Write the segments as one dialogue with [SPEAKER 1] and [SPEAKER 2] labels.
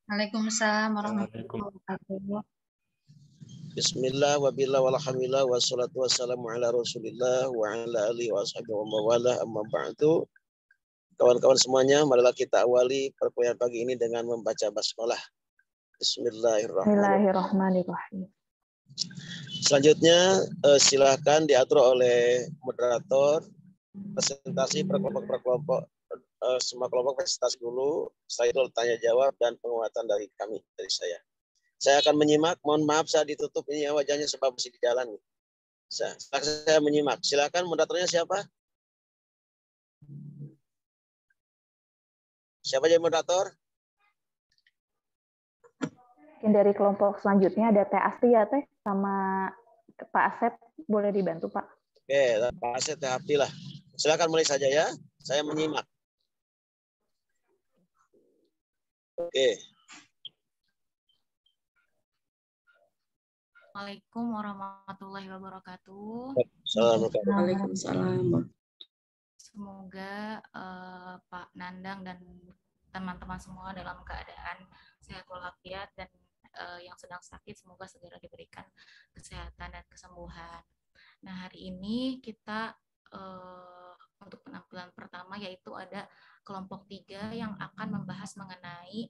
[SPEAKER 1] Waalaikumsalam
[SPEAKER 2] Waalaikumsalam.
[SPEAKER 1] warahmatullahi wabarakatuh.
[SPEAKER 3] Bismillah wa billah walhamdulillah wassalatu wassalamu ala rasulillah wa ala alihi wa ashabihi wa mawalah amma ba'du. Kawan-kawan semuanya, marilah kita awali perkuliahan pagi ini dengan membaca basmalah. Bismillahirrahmanirrahim. Selanjutnya silahkan diatur oleh moderator presentasi per kelompok semua kelompok presentasi dulu, setelah itu tanya jawab dan penguatan dari kami, dari saya. Saya akan menyimak, mohon maaf saya ditutup ini wajahnya sebab masih di jalan. Saya menyimak, silakan moderatornya siapa? Siapa jadi moderator?
[SPEAKER 4] Mungkin dari kelompok selanjutnya ada Teh Asti ya Teh, sama Pak Asep, boleh dibantu Pak?
[SPEAKER 3] Oke, Pak Asep, Teh Asti lah. Silakan mulai saja ya, saya menyimak. Oke.
[SPEAKER 5] Assalamualaikum warahmatullahi wabarakatuh.
[SPEAKER 3] Waalaikumsalam.
[SPEAKER 5] Semoga Pak Nandang dan teman-teman semua dalam keadaan sehat walafiat dan yang sedang sakit semoga segera diberikan kesehatan dan kesembuhan. Nah, hari ini kita untuk penampilan pertama yaitu ada kelompok 3 yang akan membahas mengenai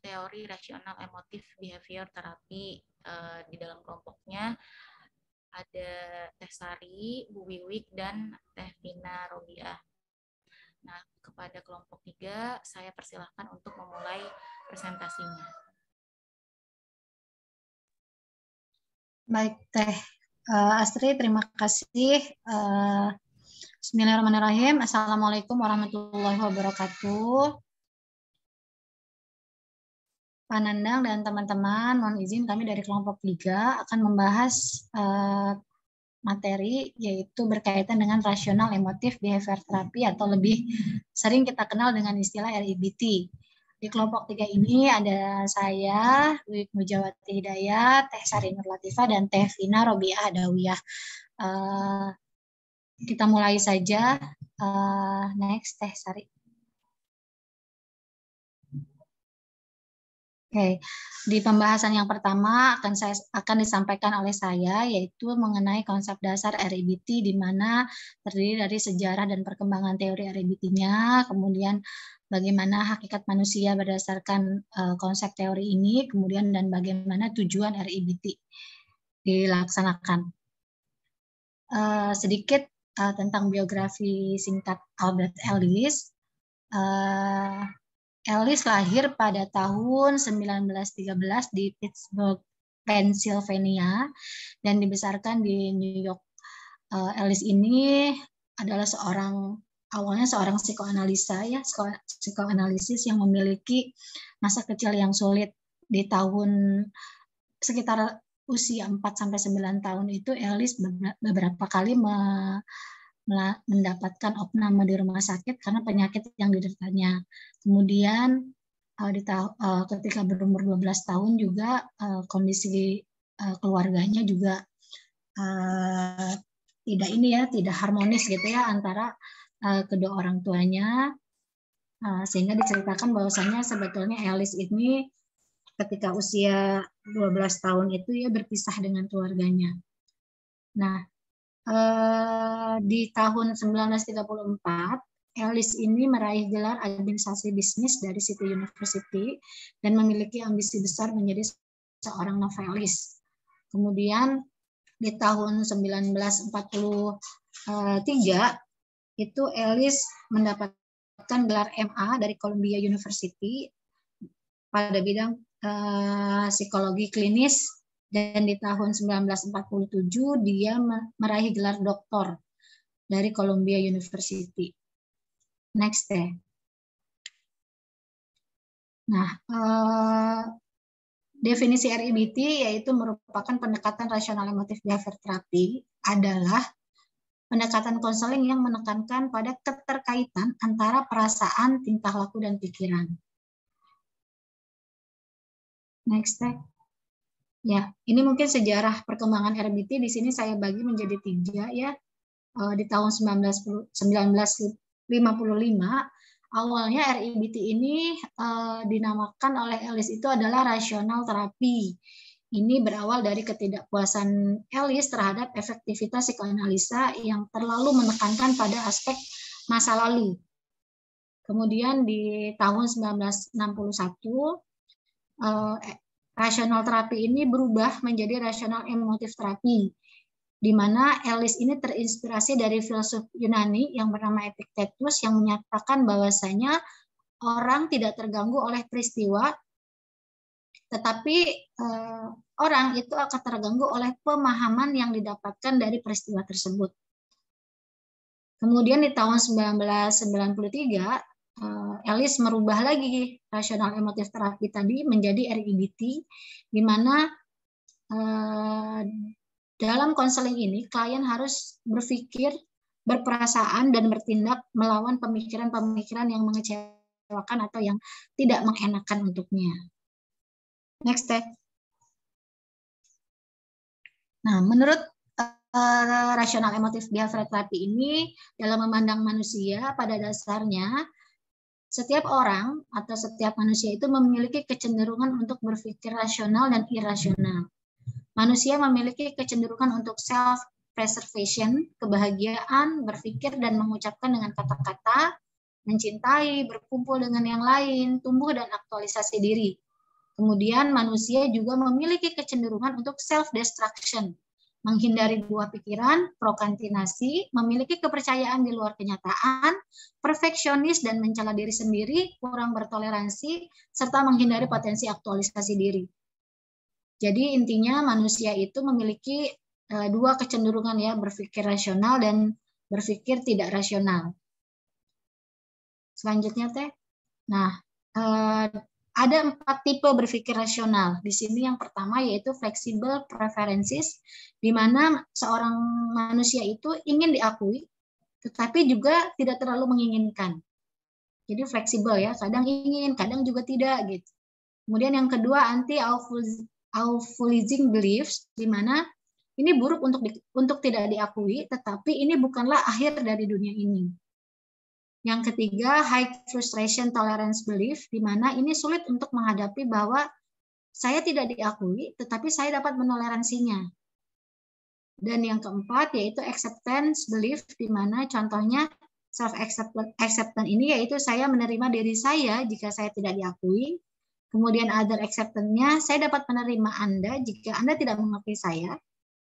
[SPEAKER 5] teori rasional emotif behavior terapi. Di dalam kelompoknya ada Teh Sari, Bu Wiwik, dan Teh Vina Robiah. Nah, kepada kelompok 3 saya persilahkan untuk memulai presentasinya.
[SPEAKER 1] Baik, Teh Astri, terima kasih. Bismillahirrahmanirrahim. Assalamualaikum warahmatullahi wabarakatuh. Pak Nandang dan teman-teman, mohon izin kami dari kelompok 3 akan membahas materi yaitu berkaitan dengan rasional emotif behavior therapy atau lebih sering kita kenal dengan istilah REBT. Di kelompok 3 ini ada saya, Wiwik Mujawati Hidayat, Teh Sari Nur Latifah, dan Teh Vina Robiah Adawiyah. Kita mulai saja. Next, Teh Sari. Oke, di pembahasan yang pertama akan disampaikan oleh saya yaitu mengenai konsep dasar REBT di mana terdiri dari sejarah dan perkembangan teori REBT-nya, kemudian bagaimana hakikat manusia berdasarkan konsep teori ini, kemudian dan bagaimana tujuan REBT dilaksanakan. Sedikit tentang biografi singkat Albert Ellis. Ellis lahir pada tahun 1913 di Pittsburgh, Pennsylvania, dan dibesarkan di New York. Ellis ini adalah awalnya seorang psikoanalisis yang memiliki masa kecil yang sulit. Di tahun sekitar usia 4-9 tahun itu, Ellis beberapa kali mendapatkan opname di rumah sakit karena penyakit yang dideritanya. Kemudian ketika berumur 12 tahun juga kondisi keluarganya juga tidak harmonis gitu ya antara kedua orang tuanya, sehingga diceritakan bahwasanya sebetulnya Ellis ini ketika usia 12 tahun itu ya berpisah dengan keluarganya. Nah, di tahun 1934, Ellis ini meraih gelar administrasi bisnis dari City University dan memiliki ambisi besar menjadi seorang novelis. Kemudian di tahun 1943 itu Ellis mendapatkan gelar MA dari Columbia University pada bidang psikologi klinis. Dan di tahun 1947 dia meraih gelar doktor dari Columbia University. Next deh. Nah, definisi REBT yaitu merupakan pendekatan rasional emotif behavior therapy adalah pendekatan konseling yang menekankan pada keterkaitan antara perasaan, tingkah laku, dan pikiran. Next deh. Ya, ini mungkin sejarah perkembangan REBT di sini saya bagi menjadi 3 ya. Di tahun 1955 awalnya RIBT ini dinamakan oleh Ellis itu adalah rasional terapi. Ini berawal dari ketidakpuasan Ellis terhadap efektivitas psikoanalisa yang terlalu menekankan pada aspek masa lalu. Kemudian di tahun 1961, rasional terapi ini berubah menjadi rasional emotif terapi, di mana Ellis ini terinspirasi dari filsuf Yunani yang bernama Epictetus yang menyatakan bahwasanya orang tidak terganggu oleh peristiwa, tetapi orang itu akan terganggu oleh pemahaman yang didapatkan dari peristiwa tersebut. Kemudian di tahun 1993, Ellis merubah lagi rasional emotif terapi tadi menjadi RIBT, di mana dalam konseling ini klien harus berpikir, berperasaan, dan bertindak melawan pemikiran-pemikiran yang mengecewakan atau yang tidak mengenakan untuknya. Next step. Nah, menurut rasional emotif behavioral terapi ini, dalam memandang manusia pada dasarnya setiap orang atau setiap manusia itu memiliki kecenderungan untuk berpikir rasional dan irasional. Manusia memiliki kecenderungan untuk self-preservation, kebahagiaan, berpikir dan mengucapkan dengan kata-kata, mencintai, berkumpul dengan yang lain, tumbuh dan aktualisasi diri. Kemudian manusia juga memiliki kecenderungan untuk self-destruction, menghindari buah pikiran, prokrastinasi, memiliki kepercayaan di luar kenyataan, perfeksionis dan mencela diri sendiri, kurang bertoleransi, serta menghindari potensi aktualisasi diri. Jadi intinya manusia itu memiliki dua kecenderungan ya, berpikir rasional dan berpikir tidak rasional. Selanjutnya Teh. Nah, ada 4 tipe berpikir rasional. Di sini yang pertama yaitu flexible preferences, di mana seorang manusia itu ingin diakui, tetapi juga tidak terlalu menginginkan. Jadi fleksibel ya, kadang ingin, kadang juga tidak gitu. Kemudian yang kedua anti-outfulizing beliefs, di mana ini buruk untuk tidak diakui, tetapi ini bukanlah akhir dari dunia ini. Yang ketiga, high frustration tolerance belief, di mana ini sulit untuk menghadapi bahwa saya tidak diakui, tetapi saya dapat menoleransinya. Dan yang keempat, yaitu acceptance belief, di mana contohnya self-acceptance ini yaitu saya menerima diri saya jika saya tidak diakui. Kemudian other acceptance-nya, saya dapat menerima Anda jika Anda tidak mengakui saya.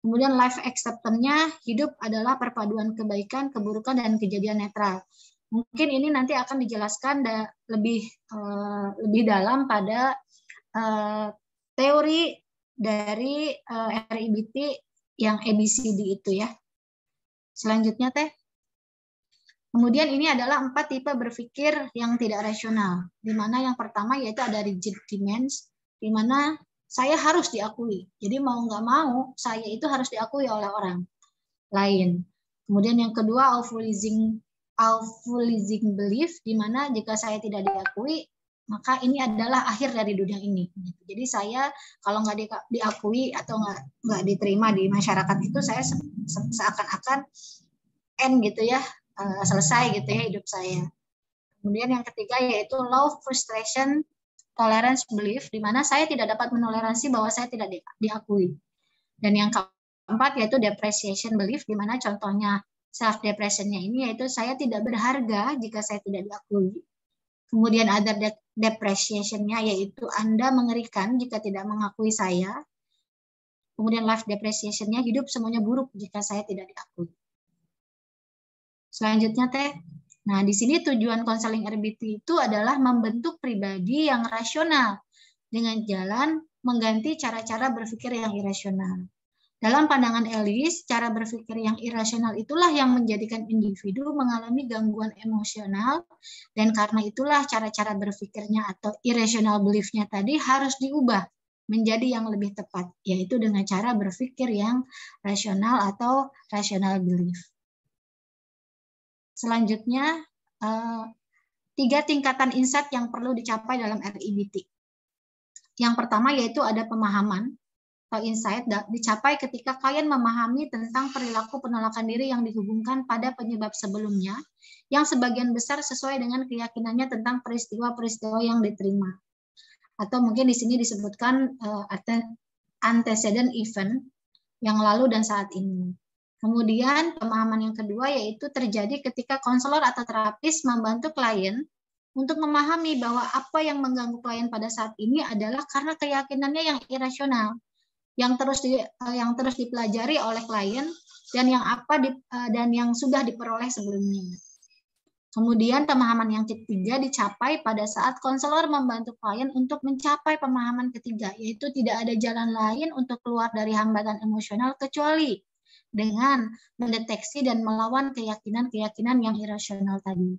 [SPEAKER 1] Kemudian life acceptance-nya, hidup adalah perpaduan kebaikan, keburukan, dan kejadian netral. Mungkin ini nanti akan dijelaskan lebih dalam pada teori dari RIBT yang ABCD itu ya. Selanjutnya Teh. Kemudian ini adalah 4 tipe berpikir yang tidak rasional. Di mana yang pertama yaitu ada rigid demands, di mana saya harus diakui. Jadi mau nggak mau saya itu harus diakui oleh orang lain. Kemudian yang kedua outfulizing belief, di mana jika saya tidak diakui, maka ini adalah akhir dari dunia ini. Jadi saya kalau nggak diakui atau nggak diterima di masyarakat itu, saya seakan-akan end gitu ya, selesai gitu ya hidup saya. Kemudian yang ketiga yaitu low frustration tolerance belief, di mana saya tidak dapat menoleransi bahwa saya tidak diakui. Dan yang keempat yaitu depreciation belief, di mana contohnya self-depression-nya ini yaitu saya tidak berharga jika saya tidak diakui. Kemudian ada depreciation-nya yaitu Anda mengerikan jika tidak mengakui saya. Kemudian life depreciation-nya hidup semuanya buruk jika saya tidak diakui. Selanjutnya Teh. Nah, di sini tujuan konseling RBT itu adalah membentuk pribadi yang rasional dengan jalan mengganti cara-cara berpikir yang irasional. Dalam pandangan Ellis, cara berpikir yang irasional itulah yang menjadikan individu mengalami gangguan emosional, dan karena itulah cara-cara berpikirnya atau irrational belief-nya tadi harus diubah menjadi yang lebih tepat, yaitu dengan cara berpikir yang rasional atau rational belief. Selanjutnya, 3 tingkatan insight yang perlu dicapai dalam RIBT. Yang pertama yaitu ada pemahaman. atau insight dicapai ketika klien memahami tentang perilaku penolakan diri yang dihubungkan pada penyebab sebelumnya yang sebagian besar sesuai dengan keyakinannya tentang peristiwa-peristiwa yang diterima. Atau mungkin di sini disebutkan antecedent event yang lalu dan saat ini. Kemudian pemahaman yang kedua yaitu terjadi ketika konselor atau terapis membantu klien untuk memahami bahwa apa yang mengganggu klien pada saat ini adalah karena keyakinannya yang irasional, yang terus dipelajari oleh klien dan yang sudah diperoleh sebelumnya. Kemudian pemahaman yang ketiga dicapai pada saat konselor membantu klien untuk mencapai pemahaman ketiga, yaitu tidak ada jalan lain untuk keluar dari hambatan emosional kecuali dengan mendeteksi dan melawan keyakinan-keyakinan yang irasional tadi.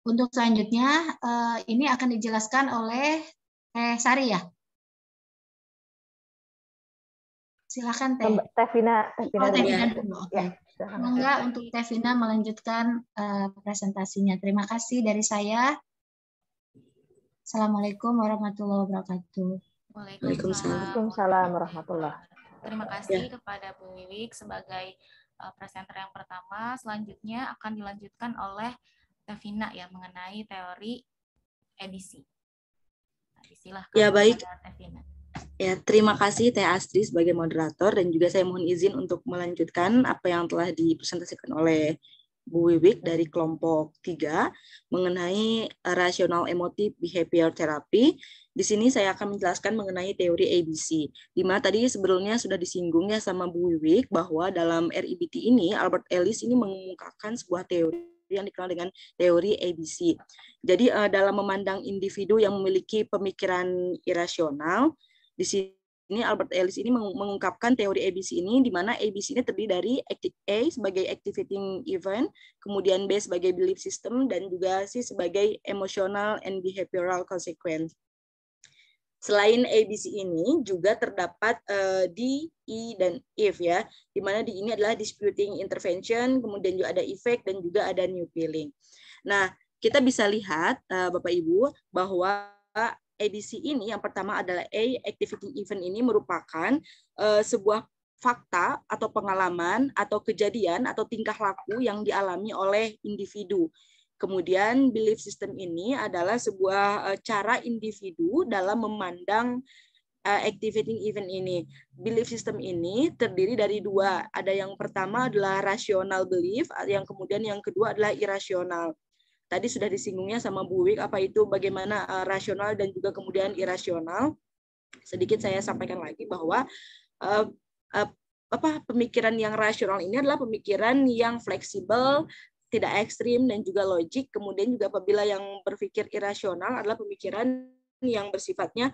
[SPEAKER 1] Untuk selanjutnya, ini akan dijelaskan oleh Sari ya. Silakan Teh.
[SPEAKER 4] Tevina
[SPEAKER 1] dulu. Oke.
[SPEAKER 4] Ya,
[SPEAKER 1] semoga untuk Tevina melanjutkan presentasinya. Terima kasih dari saya. Assalamualaikum warahmatullahi wabarakatuh.
[SPEAKER 4] Waalaikumsalam warahmatullahi.
[SPEAKER 5] Terima kasih kepada Bu Wiwik sebagai presenter yang pertama. Selanjutnya akan dilanjutkan oleh Tevina ya mengenai teori ABC. Silahkan.
[SPEAKER 2] Ya baik.
[SPEAKER 5] Tevina.
[SPEAKER 2] Ya, terima kasih Teh Astri sebagai moderator dan juga saya mohon izin untuk melanjutkan apa yang telah dipresentasikan oleh Bu Wiwik dari kelompok 3 mengenai rational emotive behavior therapy. Di sini saya akan menjelaskan mengenai teori ABC. Di mana tadi sebelumnya sudah disinggung ya sama Bu Wiwik bahwa dalam REBT ini Albert Ellis ini mengungkapkan sebuah teori yang dikenal dengan teori ABC. Jadi dalam memandang individu yang memiliki pemikiran irasional, di sini Albert Ellis ini mengungkapkan teori ABC ini, di mana ABC ini terdiri dari A sebagai activating event, kemudian B sebagai belief system, dan juga C sebagai emotional and behavioral consequence. Selain ABC ini juga terdapat D, E, dan if ya, di mana D ini adalah disputing intervention, kemudian juga ada effect, dan juga ada new feeling. Nah, kita bisa lihat Bapak Ibu bahwa ABC ini yang pertama adalah A, activating event ini merupakan sebuah fakta atau pengalaman atau kejadian atau tingkah laku yang dialami oleh individu. Kemudian belief system ini adalah sebuah cara individu dalam memandang activating event ini. Belief system ini terdiri dari dua. Ada yang pertama adalah rational belief, yang kemudian yang kedua adalah irasional. Tadi sudah disinggungnya sama Bu Wik apa itu bagaimana rasional dan juga kemudian irasional. Sedikit saya sampaikan lagi bahwa pemikiran yang rasional ini adalah pemikiran yang fleksibel, tidak ekstrim dan juga logik. Kemudian juga apabila yang berpikir irasional adalah pemikiran yang bersifatnya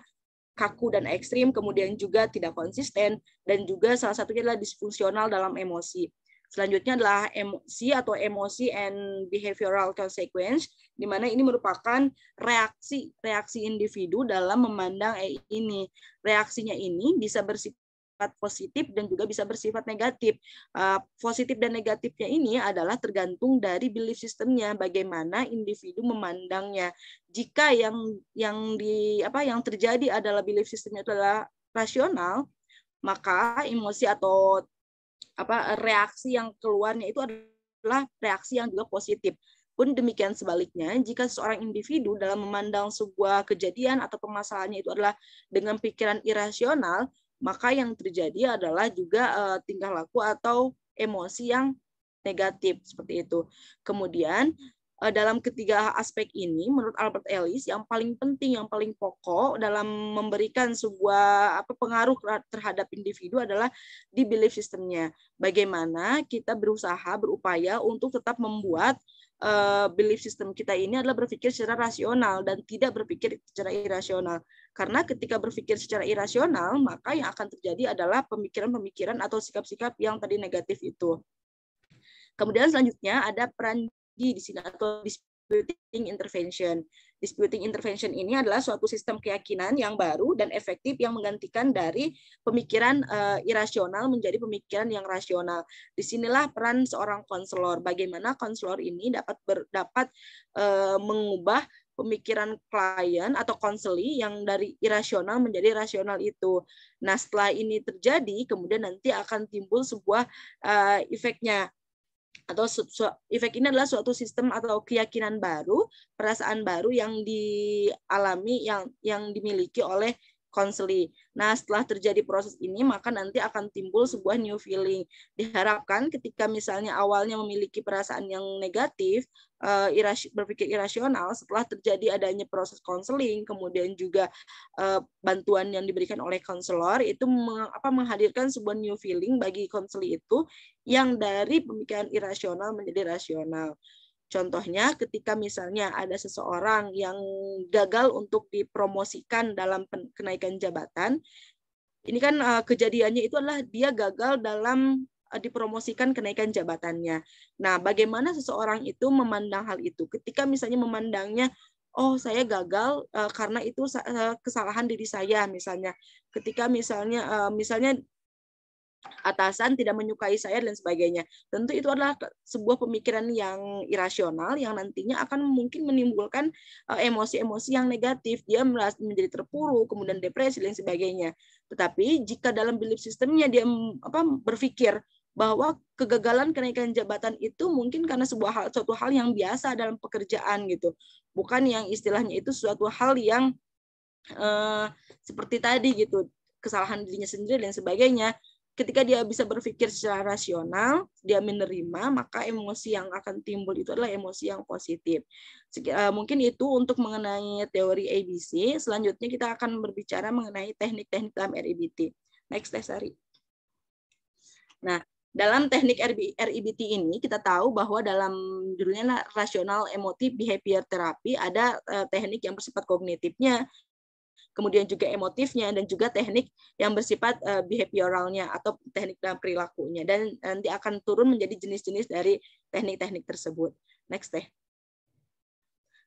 [SPEAKER 2] kaku dan ekstrim, kemudian juga tidak konsisten dan juga salah satunya adalah disfungsional dalam emosi. Selanjutnya adalah emosi atau emosi and behavioral consequence, di mana ini merupakan reaksi individu dalam memandang ini. Reaksinya ini bisa bersifat positif dan juga bisa bersifat negatif. Positif dan negatifnya ini adalah tergantung dari belief systemnya, bagaimana individu memandangnya. Jika yang terjadi adalah belief systemnya adalah rasional, maka emosi atau reaksi yang keluarnya itu adalah reaksi yang juga positif. Pun demikian sebaliknya, jika seorang individu dalam memandang sebuah kejadian atau permasalahannya itu adalah dengan pikiran irasional, maka yang terjadi adalah juga tingkah laku atau emosi yang negatif seperti itu. Kemudian dalam ketiga aspek ini, menurut Albert Ellis, yang paling penting, yang paling pokok dalam memberikan sebuah pengaruh terhadap individu adalah di belief systemnya. Bagaimana kita berupaya untuk tetap membuat belief system kita ini adalah berpikir secara rasional dan tidak berpikir secara irasional. Karena ketika berpikir secara irasional, maka yang akan terjadi adalah pemikiran-pemikiran atau sikap-sikap yang tadi negatif itu. Kemudian selanjutnya ada peran di sini atau disputing intervention. Disputing intervention ini adalah suatu sistem keyakinan yang baru dan efektif yang menggantikan dari pemikiran irasional menjadi pemikiran yang rasional. Disinilah peran seorang konselor. Bagaimana konselor ini dapat mengubah pemikiran klien atau konseli yang dari irasional menjadi rasional itu. Nah, setelah ini terjadi, kemudian nanti akan timbul sebuah efeknya. Atau efek ini adalah suatu sistem atau keyakinan baru, perasaan baru yang dialami, yang dimiliki oleh konseli. Nah, setelah terjadi proses ini, maka nanti akan timbul sebuah new feeling. Diharapkan ketika misalnya awalnya memiliki perasaan yang negatif, berpikir irasional, setelah terjadi adanya proses konseling, kemudian juga bantuan yang diberikan oleh konselor, itu menghadirkan sebuah new feeling bagi konseli itu, yang dari pemikiran irasional menjadi rasional. Contohnya ketika misalnya ada seseorang yang gagal untuk dipromosikan dalam kenaikan jabatan, ini kan kejadiannya itu adalah dia gagal dalam dipromosikan kenaikan jabatannya. Nah, bagaimana seseorang itu memandang hal itu? Ketika misalnya memandangnya, oh saya gagal karena itu kesalahan diri saya misalnya. Ketika misalnya atasan tidak menyukai saya dan sebagainya. Tentu itu adalah sebuah pemikiran yang irasional yang nantinya akan mungkin menimbulkan emosi-emosi yang negatif. Dia merasa menjadi terpuruk, kemudian depresi dan sebagainya. Tetapi jika dalam belief systemnya dia berpikir bahwa kegagalan kenaikan jabatan itu mungkin karena suatu hal yang biasa dalam pekerjaan gitu. Bukan yang istilahnya itu suatu hal yang seperti tadi gitu, kesalahan dirinya sendiri dan sebagainya. Ketika dia bisa berpikir secara rasional, dia menerima, maka emosi yang akan timbul itu adalah emosi yang positif. Mungkin itu untuk mengenai teori ABC. Selanjutnya kita akan berbicara mengenai teknik-teknik dalam REBT. Next, Sari. Nah, dalam teknik REBT ini kita tahu bahwa dalam judulnya rasional emotif behavior therapy ada teknik yang bersifat kognitifnya, kemudian juga emotifnya, dan juga teknik yang bersifat behavioralnya atau teknik dalam perilakunya. Dan nanti akan turun menjadi jenis-jenis dari teknik-teknik tersebut. Next deh.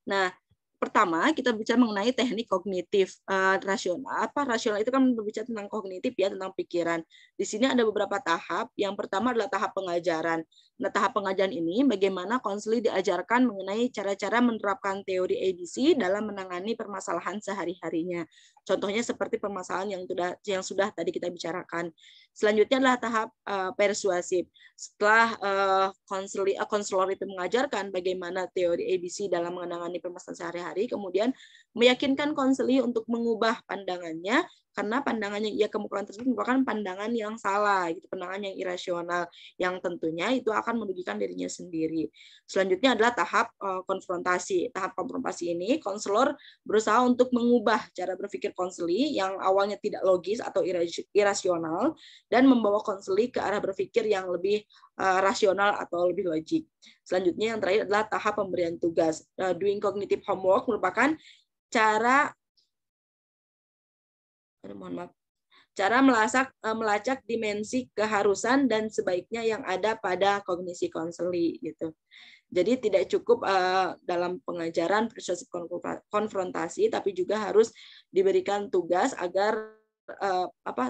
[SPEAKER 2] Nah, pertama kita bicara mengenai teknik kognitif rasional. Rasional itu kan berbicara tentang kognitif ya, tentang pikiran. Di sini ada beberapa tahap. Yang pertama adalah tahap pengajaran. Nah, tahap pengajaran ini bagaimana konseli diajarkan mengenai cara-cara menerapkan teori ABC dalam menangani permasalahan sehari-harinya. Contohnya seperti permasalahan yang sudah tadi kita bicarakan. Selanjutnya adalah tahap persuasif. Setelah konselor itu mengajarkan bagaimana teori ABC dalam menangani permasalahan sehari-hari, kemudian meyakinkan konseli untuk mengubah pandangannya, karena pandangan yang ia kemukakan tersebut merupakan pandangan yang salah, gitu, pandangan yang irasional, yang tentunya itu akan merugikan dirinya sendiri. Selanjutnya adalah tahap konfrontasi. Tahap konfrontasi ini, konselor berusaha untuk mengubah cara berpikir konseli yang awalnya tidak logis atau irasional, dan membawa konseli ke arah berpikir yang lebih rasional atau lebih logik. Selanjutnya yang terakhir adalah tahap pemberian tugas. Doing cognitive homework merupakan cara melacak dimensi keharusan dan sebaiknya yang ada pada kognisi konseli gitu. Jadi tidak cukup dalam pengajaran persuasif konfrontasi, tapi juga harus diberikan tugas agar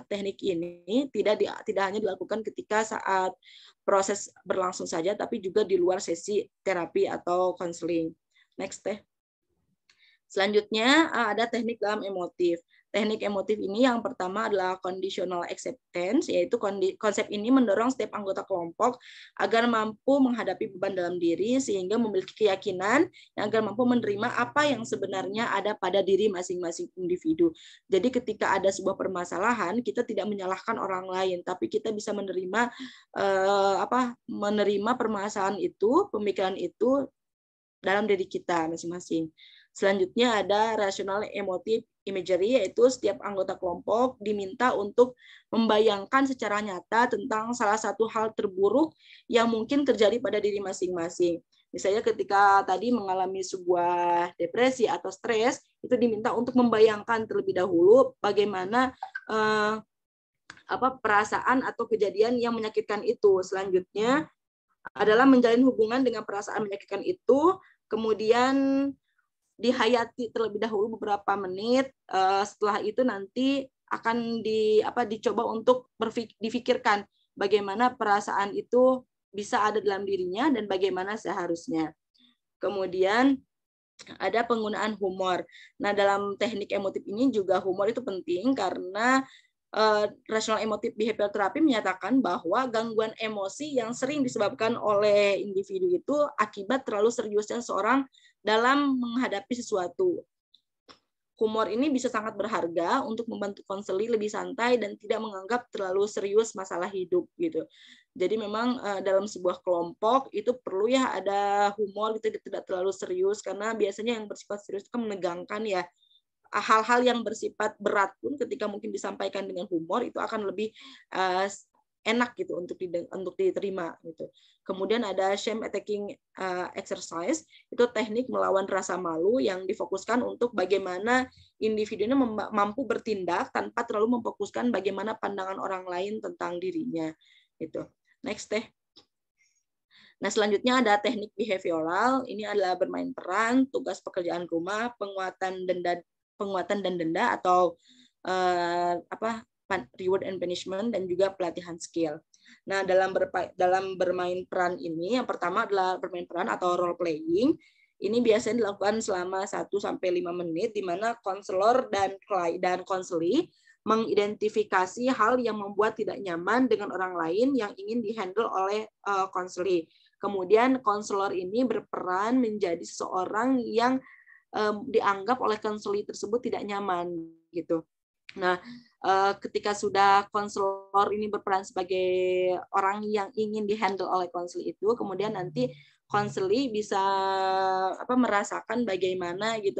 [SPEAKER 2] teknik ini tidak hanya dilakukan ketika saat proses berlangsung saja, tapi juga di luar sesi terapi atau konseling. Next deh. Selanjutnya ada teknik dalam emotif. Teknik emotif ini yang pertama adalah conditional acceptance, yaitu konsep ini mendorong setiap anggota kelompok agar mampu menghadapi beban dalam diri sehingga memiliki keyakinan agar mampu menerima apa yang sebenarnya ada pada diri masing-masing individu. Jadi ketika ada sebuah permasalahan, kita tidak menyalahkan orang lain, tapi kita bisa menerima menerima permasalahan itu, pemikiran itu dalam diri kita masing-masing. Selanjutnya ada rational emotive imagery, yaitu setiap anggota kelompok diminta untuk membayangkan secara nyata tentang salah satu hal terburuk yang mungkin terjadi pada diri masing-masing. Misalnya ketika tadi mengalami sebuah depresi atau stres, itu diminta untuk membayangkan terlebih dahulu bagaimana perasaan atau kejadian yang menyakitkan itu. Selanjutnya adalah menjalin hubungan dengan perasaan menyakitkan itu, kemudian dihayati terlebih dahulu beberapa menit. Setelah itu nanti akan dicoba untuk difikirkan bagaimana perasaan itu bisa ada dalam dirinya dan bagaimana seharusnya. Kemudian ada penggunaan humor. Nah, dalam teknik emotif ini juga humor itu penting karena rational emotive behavior therapy menyatakan bahwa gangguan emosi yang sering disebabkan oleh individu itu akibat terlalu seriusnya seorang dalam menghadapi sesuatu. Humor ini bisa sangat berharga untuk membantu konseli lebih santai dan tidak menganggap terlalu serius masalah hidup gitu. Jadi memang dalam sebuah kelompok itu perlu ya ada humor gitu, tidak terlalu serius karena biasanya yang bersifat serius itu kan menegangkan ya. Hal-hal yang bersifat berat pun ketika mungkin disampaikan dengan humor itu akan lebih enak gitu untuk diterima gitu. Kemudian ada shame attacking exercise, itu teknik melawan rasa malu yang difokuskan untuk bagaimana individunya mampu bertindak tanpa terlalu memfokuskan bagaimana pandangan orang lain tentang dirinya gitu. Next teh. Nah, selanjutnya ada teknik behavioral. Ini adalah bermain peran, tugas pekerjaan rumah, penguatan dan denda atau reward and punishment, dan juga pelatihan skill. Nah, dalam bermain peran ini, yang pertama adalah bermain peran atau role playing. Ini biasanya dilakukan selama 1-5 menit, di mana konselor dan konseli mengidentifikasi hal yang membuat tidak nyaman dengan orang lain yang ingin dihandle oleh konseli. Kemudian konselor ini berperan menjadi seseorang yang dianggap oleh konseli tersebut tidak nyaman gitu. Nah, ketika sudah konselor ini berperan sebagai orang yang ingin dihandle oleh konseli itu, kemudian nanti konseli bisa merasakan bagaimana gitu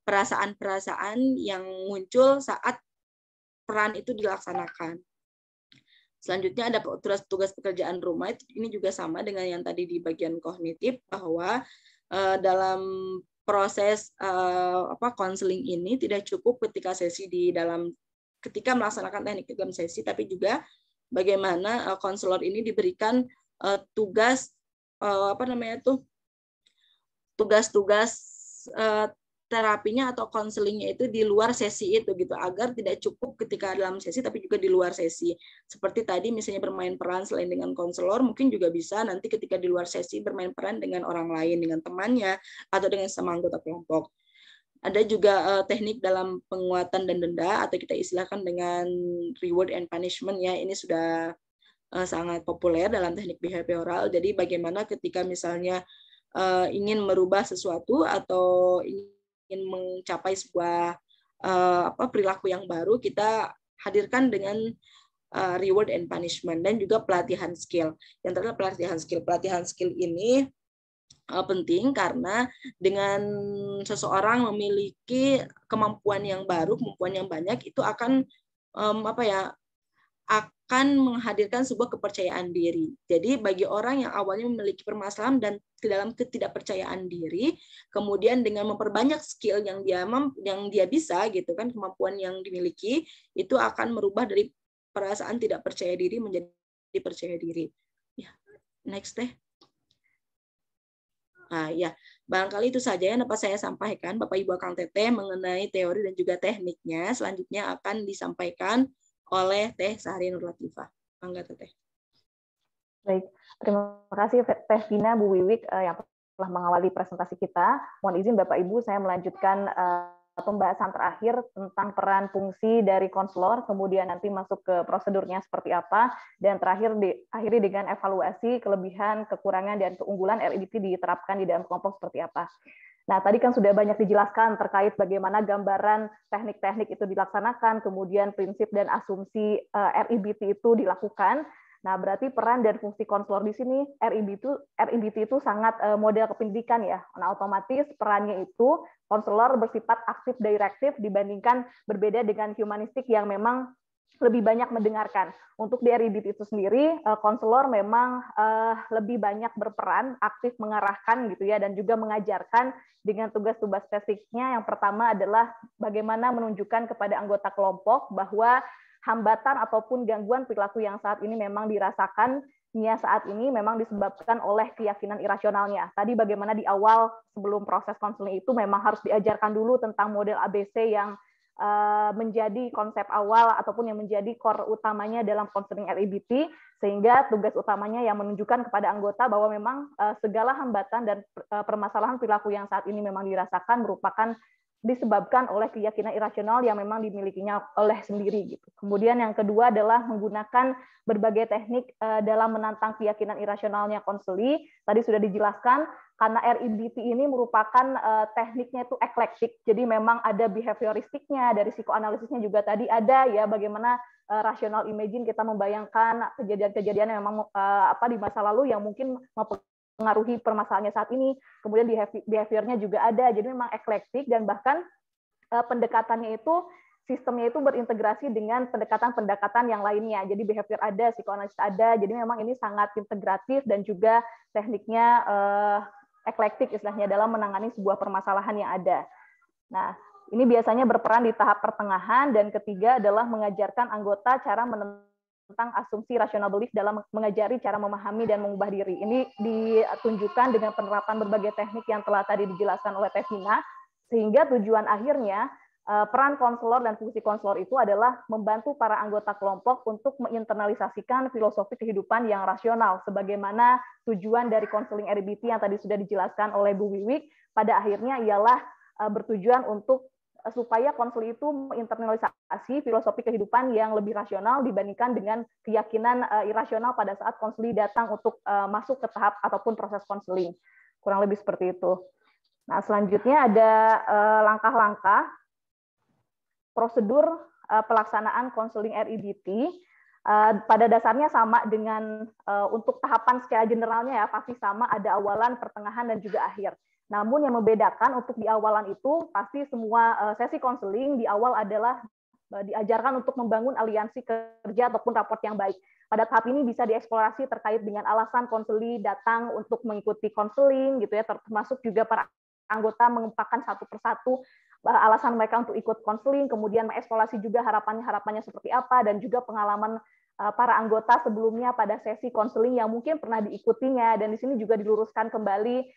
[SPEAKER 2] perasaan-perasaan yang muncul saat peran itu dilaksanakan. Selanjutnya ada tugas pekerjaan rumah. Ini juga sama dengan yang tadi di bagian kognitif, bahwa dalam proses konseling ini tidak cukup ketika ketika melaksanakan teknik dalam sesi, tapi juga bagaimana konselor ini diberikan tugas-tugas terapinya atau konselingnya itu di luar sesi itu gitu, agar tidak cukup ketika dalam sesi tapi juga di luar sesi. Seperti tadi misalnya bermain peran selain dengan konselor, mungkin juga bisa nanti ketika di luar sesi bermain peran dengan orang lain, dengan temannya atau dengan sama anggota kelompok. Ada juga teknik dalam penguatan dan denda atau kita istilahkan dengan reward and punishment ya. Ini sudah sangat populer dalam teknik behavioral. Jadi bagaimana ketika misalnya ingin merubah sesuatu atau ingin mencapai sebuah perilaku yang baru, kita hadirkan dengan reward and punishment, dan juga pelatihan skill. Yang terakhir pelatihan skill. Pelatihan skill ini penting karena dengan seseorang memiliki kemampuan yang baru, kemampuan yang banyak, itu akan akan menghadirkan sebuah kepercayaan diri. Jadi bagi orang yang awalnya memiliki permasalahan dan dalam ketidakpercayaan diri, kemudian dengan memperbanyak skill yang dia bisa gitu kan, kemampuan yang dimiliki, itu akan merubah dari perasaan tidak percaya diri menjadi percaya diri. Ya, next deh. Ya, barangkali itu saja yang dapat saya sampaikan, Bapak Ibu Akang Teteh, mengenai teori dan juga tekniknya. Selanjutnya akan disampaikan oleh Teh Sahri Nur Latifah. Mangga Teteh.
[SPEAKER 4] Baik, terima kasih Teh Vina, Bu Wiwik yang telah mengawali presentasi kita. Mohon izin Bapak Ibu, saya melanjutkan pembahasan terakhir tentang peran fungsi dari konselor, kemudian nanti masuk ke prosedurnya seperti apa, dan terakhir diakhiri dengan evaluasi kelebihan, kekurangan, dan keunggulan RIBT diterapkan di dalam kelompok seperti apa. Nah, tadi kan sudah banyak dijelaskan terkait bagaimana gambaran teknik-teknik itu dilaksanakan, kemudian prinsip dan asumsi RIBT itu dilakukan. Nah, berarti peran dan fungsi konselor di sini RIBT itu sangat model kependidikan ya. Nah, otomatis perannya itu konselor bersifat aktif direktif dibandingkan berbeda dengan humanistik yang memang lebih banyak mendengarkan. Untuk di RIBT itu sendiri, konselor memang lebih banyak berperan, aktif mengarahkan gitu ya, dan juga mengajarkan dengan tugas-tugas spesifiknya. Yang pertama adalah bagaimana menunjukkan kepada anggota kelompok bahwa hambatan ataupun gangguan perilaku yang saat ini memang dirasakannya saat ini memang disebabkan oleh keyakinan irasionalnya. Tadi bagaimana di awal sebelum proses konseling itu memang harus diajarkan dulu tentang model ABC yang menjadi konsep awal ataupun yang menjadi core utamanya dalam konseling LGBT, sehingga tugas utamanya yang menunjukkan kepada anggota bahwa memang segala hambatan dan permasalahan perilaku yang saat ini memang dirasakan merupakan disebabkan oleh keyakinan irasional yang memang dimilikinya oleh sendiri gitu. Kemudian yang kedua adalah menggunakan berbagai teknik dalam menantang keyakinan irasionalnya konseli. Tadi sudah dijelaskan karena REBT ini merupakan tekniknya itu eklektik. Jadi memang ada behavioristiknya, dari psikoanalisisnya juga tadi ada ya bagaimana rational imagine kita membayangkan kejadian-kejadian yang memang di masa lalu yang mungkin mempengaruhi permasalahannya saat ini, kemudian behaviornya juga ada, jadi memang eklektik dan bahkan pendekatannya itu sistemnya itu berintegrasi dengan pendekatan-pendekatan yang lainnya. Jadi behavior ada, psikoanalisis ada, jadi memang ini sangat integratif dan juga tekniknya eklektik istilahnya dalam menangani sebuah permasalahan yang ada. Nah, ini biasanya berperan di tahap pertengahan dan ketiga adalah mengajarkan anggota cara tentang asumsi rational belief dalam mengajari cara memahami dan mengubah diri. Ini ditunjukkan dengan penerapan berbagai teknik yang telah tadi dijelaskan oleh Tevina, sehingga tujuan akhirnya peran konselor dan fungsi konselor itu adalah membantu para anggota kelompok untuk menginternalisasikan filosofi kehidupan yang rasional, sebagaimana tujuan dari konseling REBT yang tadi sudah dijelaskan oleh Bu Wiwik, pada akhirnya ialah bertujuan untuk supaya konseling itu menginternalisasi filosofi kehidupan yang lebih rasional dibandingkan dengan keyakinan irasional pada saat konseling datang untuk masuk ke tahap ataupun proses konseling. Kurang lebih seperti itu. Nah, selanjutnya ada langkah-langkah prosedur pelaksanaan konseling REBT. Pada dasarnya sama dengan untuk tahapan secara generalnya ya, pasti sama, ada awalan, pertengahan, dan juga akhir. Namun yang membedakan untuk di awalan itu pasti semua sesi konseling di awal adalah diajarkan untuk membangun aliansi kerja ataupun raport yang baik. Pada tahap ini bisa dieksplorasi terkait dengan alasan konseli datang untuk mengikuti konseling gitu ya, termasuk juga para anggota mengungkapkan satu persatu alasan mereka untuk ikut konseling, kemudian mengeksplorasi juga harapannya seperti apa, dan juga pengalaman para anggota sebelumnya pada sesi konseling yang mungkin pernah diikutinya, dan di sini juga diluruskan kembali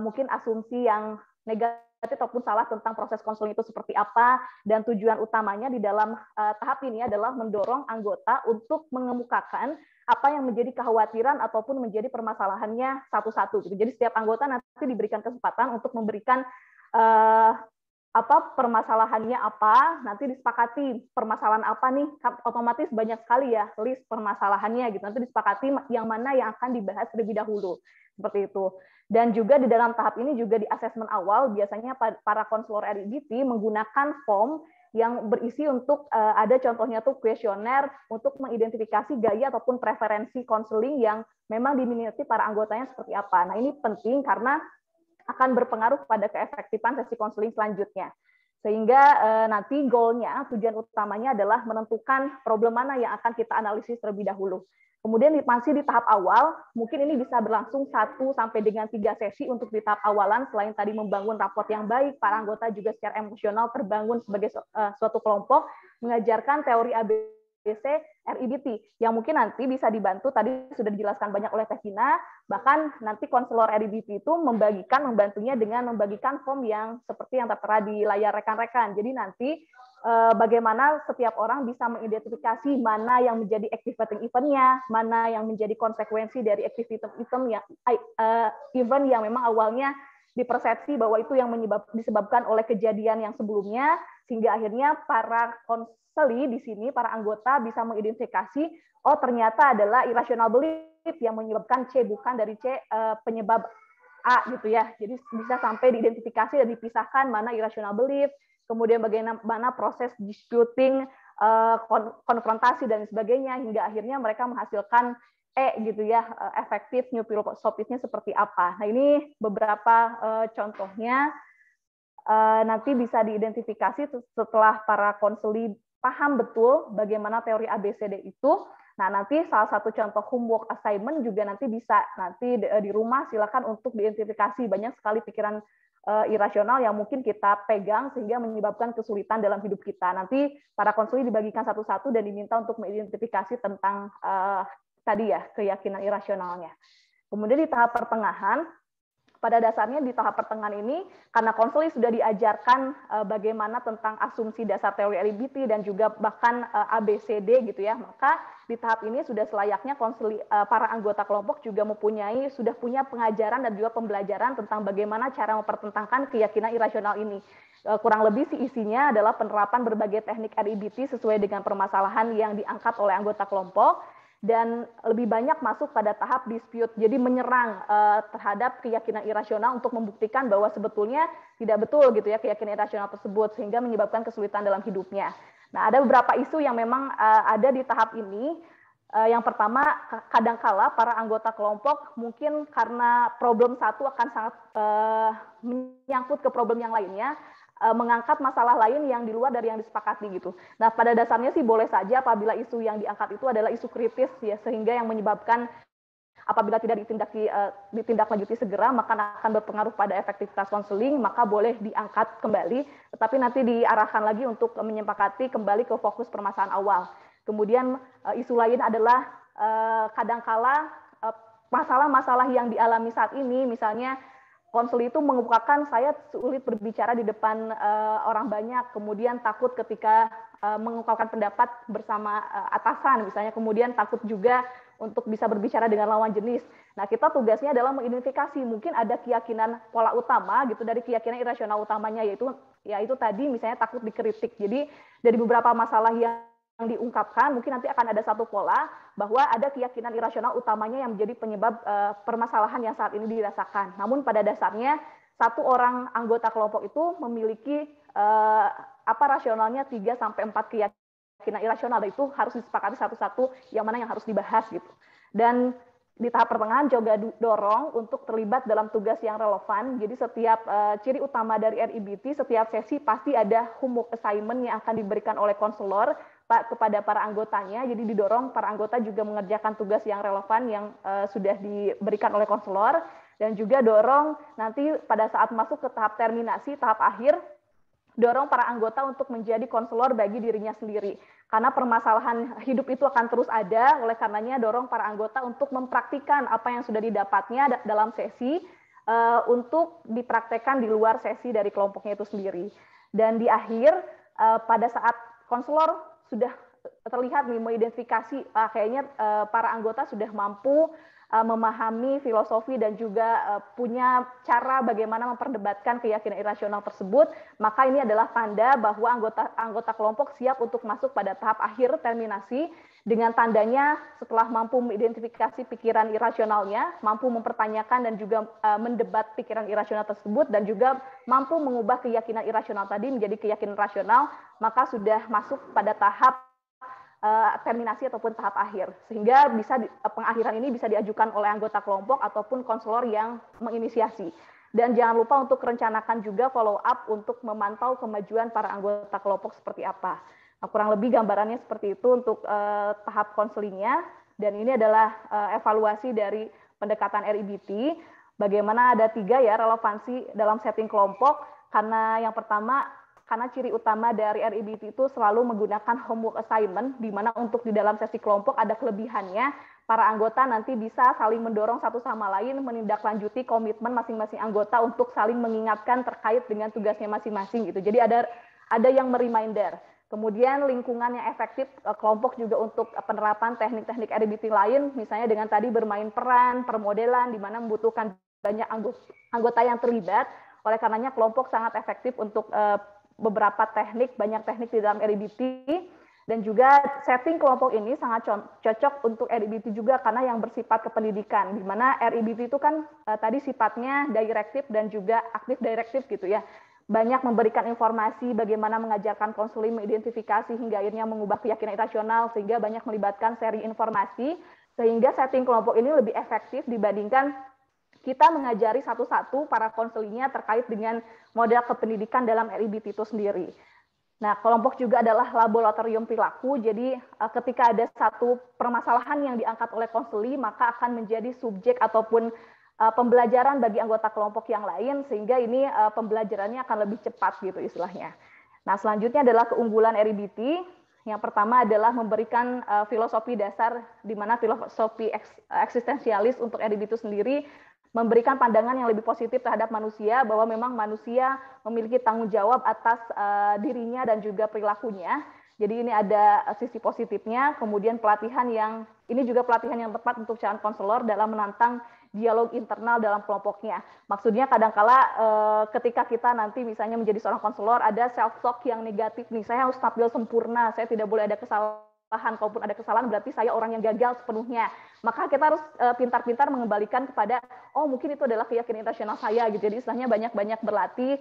[SPEAKER 4] mungkin asumsi yang negatif ataupun salah tentang proses konseling itu seperti apa, dan tujuan utamanya di dalam tahap ini adalah mendorong anggota untuk mengemukakan apa yang menjadi kekhawatiran ataupun menjadi permasalahannya satu-satu. Jadi setiap anggota nanti diberikan kesempatan untuk memberikan permasalahannya apa, nanti disepakati permasalahan apa nih, otomatis banyak sekali ya list permasalahannya gitu, nanti disepakati yang mana yang akan dibahas terlebih dahulu, seperti itu. Dan juga di dalam tahap ini juga di asesmen awal, biasanya para konselor REBT menggunakan form yang berisi untuk, ada contohnya tuh kuesioner untuk mengidentifikasi gaya ataupun preferensi konseling yang memang diminati para anggotanya seperti apa. Nah, ini penting karena akan berpengaruh pada keefektifan sesi konseling selanjutnya. Sehingga nanti goalnya, tujuan utamanya adalah menentukan problem mana yang akan kita analisis terlebih dahulu. Kemudian masih di tahap awal, mungkin ini bisa berlangsung 1 sampai dengan 3 sesi untuk di tahap awalan, selain tadi membangun raport yang baik, para anggota juga secara emosional terbangun sebagai suatu kelompok, mengajarkan teori ABC REBT, yang mungkin nanti bisa dibantu, tadi sudah dijelaskan banyak oleh Tevina, bahkan nanti konselor REBT itu membantunya dengan membagikan form yang seperti yang tertera di layar rekan-rekan. Jadi nanti bagaimana setiap orang bisa mengidentifikasi mana yang menjadi activating event-nya, mana yang menjadi konsekuensi dari activating event yang memang awalnya dipersepsi bahwa itu yang disebabkan oleh kejadian yang sebelumnya, sehingga akhirnya para konseli di sini, para anggota bisa mengidentifikasi, oh ternyata adalah irrational belief yang menyebabkan C, bukan dari C penyebab A gitu ya. Jadi bisa sampai diidentifikasi dan dipisahkan mana irrational belief, kemudian bagaimana proses disputing, konfrontasi dan sebagainya, hingga akhirnya mereka menghasilkan gitu ya, efektif new philosophisnya seperti apa. Nah, ini beberapa contohnya, nanti bisa diidentifikasi setelah para konseli paham betul bagaimana teori ABCD itu. Nah, nanti salah satu contoh homework assignment juga nanti bisa nanti di rumah silakan untuk diidentifikasi, banyak sekali pikiran irasional yang mungkin kita pegang sehingga menyebabkan kesulitan dalam hidup kita. Nanti para konseli dibagikan satu-satu dan diminta untuk mengidentifikasi tentang tadi ya keyakinan irasionalnya. Kemudian di tahap pertengahan pada dasarnya di tahap pertengahan ini, karena konseling sudah diajarkan bagaimana tentang asumsi dasar teori LGBT dan juga bahkan ABCD gitu ya, maka di tahap ini sudah selayaknya para anggota kelompok juga sudah punya pengajaran dan juga pembelajaran tentang bagaimana cara mempertentangkan keyakinan irasional ini. Kurang lebih sih isinya adalah penerapan berbagai teknik REBT sesuai dengan permasalahan yang diangkat oleh anggota kelompok, dan lebih banyak masuk pada tahap dispute, jadi menyerang terhadap keyakinan irasional untuk membuktikan bahwa sebetulnya tidak betul gitu ya keyakinan irasional tersebut, sehingga menyebabkan kesulitan dalam hidupnya. Nah, ada beberapa isu yang memang ada di tahap ini. Yang pertama, kadangkala para anggota kelompok mungkin karena problem satu akan sangat menyangkut ke problem yang lainnya, mengangkat masalah lain yang di luar dari yang disepakati gitu. Nah, pada dasarnya sih boleh saja apabila isu yang diangkat itu adalah isu kritis ya, sehingga yang menyebabkan apabila tidak ditindaklanjuti segera maka akan berpengaruh pada efektivitas konseling, maka boleh diangkat kembali, tetapi nanti diarahkan lagi untuk menyepakati kembali ke fokus permasalahan awal. Kemudian isu lain adalah kadangkala masalah-masalah yang dialami saat ini, misalnya konseling itu mengemukakan saya sulit berbicara di depan orang banyak, kemudian takut ketika mengungkapkan pendapat bersama atasan misalnya, kemudian takut juga untuk bisa berbicara dengan lawan jenis. Nah, kita tugasnya adalah mengidentifikasi mungkin ada keyakinan pola utama gitu dari keyakinan irasional utamanya, yaitu tadi misalnya takut dikritik. Jadi dari beberapa masalah yang diungkapkan mungkin nanti akan ada satu pola bahwa ada keyakinan irasional utamanya yang menjadi penyebab permasalahan yang saat ini dirasakan. Namun pada dasarnya satu orang anggota kelompok itu memiliki rasionalnya 3 sampai 4 keyakinan irasional, dan itu harus disepakati satu-satu yang mana yang harus dibahas gitu. Dan di tahap pertengahan juga dorong untuk terlibat dalam tugas yang relevan. Jadi setiap ciri utama dari REBT, setiap sesi pasti ada homework assignment yang akan diberikan oleh konselor kepada para anggotanya. Jadi didorong para anggota juga mengerjakan tugas yang relevan yang sudah diberikan oleh konselor, dan juga dorong nanti pada saat masuk ke tahap terminasi, tahap akhir, dorong para anggota untuk menjadi konselor bagi dirinya sendiri. Karena permasalahan hidup itu akan terus ada, oleh karenanya dorong para anggota untuk mempraktikkan apa yang sudah didapatnya dalam sesi untuk dipraktekkan di luar sesi dari kelompoknya itu sendiri. Dan di akhir, pada saat konselor sudah terlihat nih mengidentifikasi kayaknya para anggota sudah mampu memahami filosofi dan juga punya cara bagaimana memperdebatkan keyakinan irasional tersebut, maka ini adalah tanda bahwa anggota kelompok siap untuk masuk pada tahap akhir terminasi, dengan tandanya setelah mampu mengidentifikasi pikiran irasionalnya, mampu mempertanyakan dan juga mendebat pikiran irasional tersebut, dan juga mampu mengubah keyakinan irasional tadi menjadi keyakinan rasional, maka sudah masuk pada tahap terminasi ataupun tahap akhir, sehingga pengakhiran ini bisa diajukan oleh anggota kelompok ataupun konselor yang menginisiasi. Dan jangan lupa untuk rencanakan juga follow up untuk memantau kemajuan para anggota kelompok seperti apa. Nah, kurang lebih gambarannya seperti itu untuk tahap konselingnya, dan ini adalah evaluasi dari pendekatan REBT. Bagaimana ada 3 ya relevansi dalam setting kelompok, karena yang pertama, karena ciri utama dari REBT itu selalu menggunakan homework assignment, di mana untuk di dalam sesi kelompok ada kelebihannya, para anggota nanti bisa saling mendorong satu sama lain, menindaklanjuti komitmen masing-masing anggota untuk saling mengingatkan terkait dengan tugasnya masing-masing gitu. Jadi ada yang mereminder. Kemudian lingkungan yang efektif kelompok juga untuk penerapan teknik-teknik REBT lain, misalnya dengan tadi bermain peran, permodelan, di mana membutuhkan banyak anggota yang terlibat. Oleh karenanya kelompok sangat efektif untuk beberapa banyak teknik di dalam REBT, dan juga setting kelompok ini sangat cocok untuk REBT juga karena yang bersifat kependidikan, di mana REBT itu kan tadi sifatnya direktif dan juga aktif direktif gitu ya. Banyak memberikan informasi bagaimana mengajarkan konseling mengidentifikasi hingga akhirnya mengubah keyakinan irasional, sehingga banyak melibatkan sharing informasi, sehingga setting kelompok ini lebih efektif dibandingkan kita mengajari satu-satu para konselingnya terkait dengan model kependidikan dalam REBT itu sendiri. Nah, kelompok juga adalah laboratorium perilaku, jadi ketika ada satu permasalahan yang diangkat oleh konseli, maka akan menjadi subjek ataupun pembelajaran bagi anggota kelompok yang lain, sehingga ini pembelajarannya akan lebih cepat gitu istilahnya. Nah, selanjutnya adalah keunggulan REBT. Yang pertama adalah memberikan filosofi dasar, di mana filosofi eksistensialis untuk REBT itu sendiri memberikan pandangan yang lebih positif terhadap manusia, bahwa memang manusia memiliki tanggung jawab atas dirinya dan juga perilakunya. Jadi ini ada sisi positifnya, kemudian ini juga pelatihan yang tepat untuk calon konselor dalam menantang dialog internal dalam kelompoknya. Maksudnya kadangkala ketika kita nanti misalnya menjadi seorang konselor, ada self-talk yang negatif nih, saya harus tampil sempurna, saya tidak boleh ada kesalahan, kalaupun ada kesalahan berarti saya orang yang gagal sepenuhnya. Maka kita harus pintar-pintar mengembalikan kepada, oh mungkin itu adalah keyakinan irrasional saya gitu. Jadi istilahnya banyak-banyak berlatih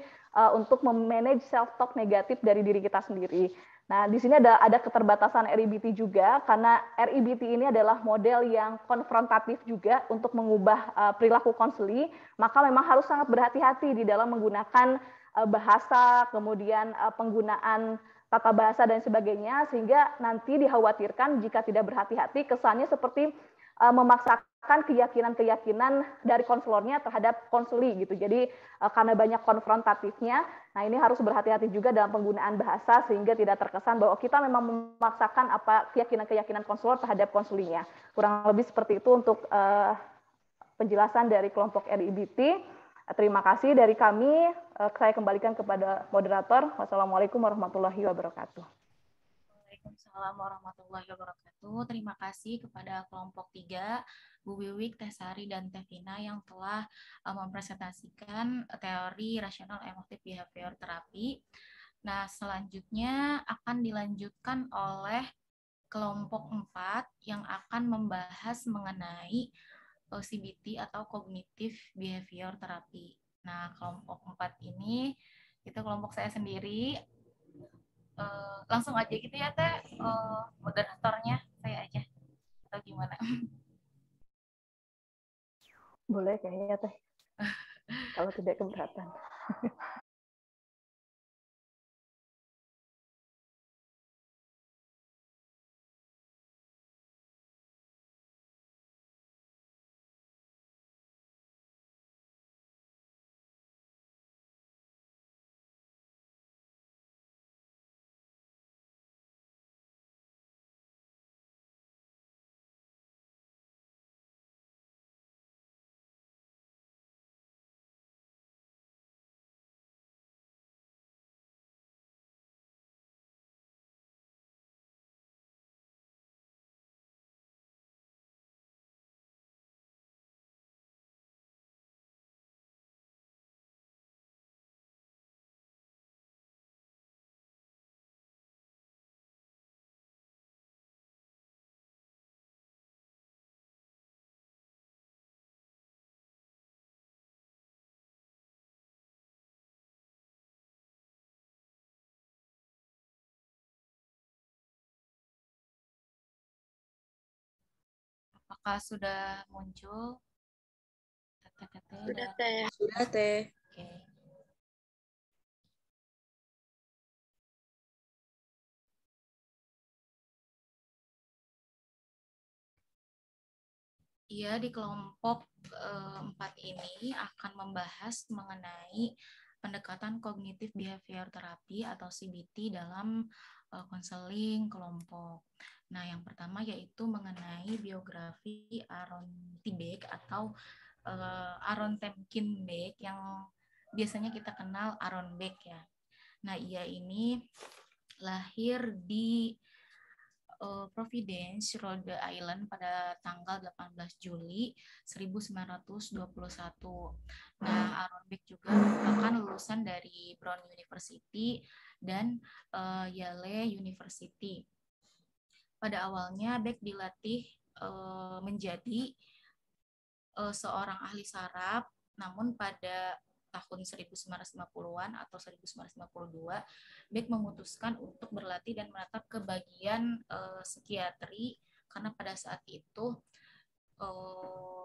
[SPEAKER 4] untuk memanage self-talk negatif dari diri kita sendiri. Nah, di sini ada keterbatasan RIBT juga, karena RIBT ini adalah model yang konfrontatif juga untuk mengubah perilaku konseli, maka memang harus sangat berhati-hati di dalam menggunakan bahasa, kemudian penggunaan tata bahasa dan sebagainya, sehingga nanti dikhawatirkan jika tidak berhati-hati kesannya seperti memaksakan keyakinan-keyakinan dari konselornya terhadap konseli gitu. Jadi karena banyak konfrontatifnya, nah ini harus berhati-hati juga dalam penggunaan bahasa sehingga tidak terkesan bahwa kita memang memaksakan apa keyakinan-keyakinan konselor terhadap konselinya. Kurang lebih seperti itu untuk penjelasan dari kelompok RIBT. Terima kasih dari kami. Saya kembalikan kepada moderator. Wassalamualaikum warahmatullahi wabarakatuh.
[SPEAKER 5] Waalaikumsalam warahmatullahi wabarakatuh. Terima kasih kepada kelompok 3, Bu Wiwik, Teh Sari, dan Teh Vina yang telah mempresentasikan teori rasional emotif behavior terapi. Nah, selanjutnya akan dilanjutkan oleh kelompok 4 yang akan membahas mengenai CBT atau Cognitive Behavior Therapy. Nah, kelompok 4 ini itu kelompok saya sendiri. Langsung aja gitu ya Teh, moderatornya saya aja atau gimana?
[SPEAKER 4] Boleh kayaknya Teh, kalau tidak keberatan.
[SPEAKER 5] Apakah sudah muncul?
[SPEAKER 2] Sudah Teh. Sudah Teh.
[SPEAKER 5] Oke. Iya, di kelompok 4 ini akan membahas mengenai pendekatan kognitif behavior terapi atau CBT dalam konseling kelompok. Nah, yang pertama yaitu mengenai biografi Aaron T. Beck atau Aaron Temkin Beck yang biasanya kita kenal Aaron Beck ya. Nah, ia ini lahir di Providence, Rhode Island pada tanggal 18 Juli 1921. Nah, Aaron Beck juga merupakan lulusan dari Brown University dan Yale University. Pada awalnya Beck dilatih menjadi seorang ahli saraf, namun pada tahun 1950-an atau 1952, Beck memutuskan untuk berlatih dan menetap ke bagian psikiatri karena pada saat itu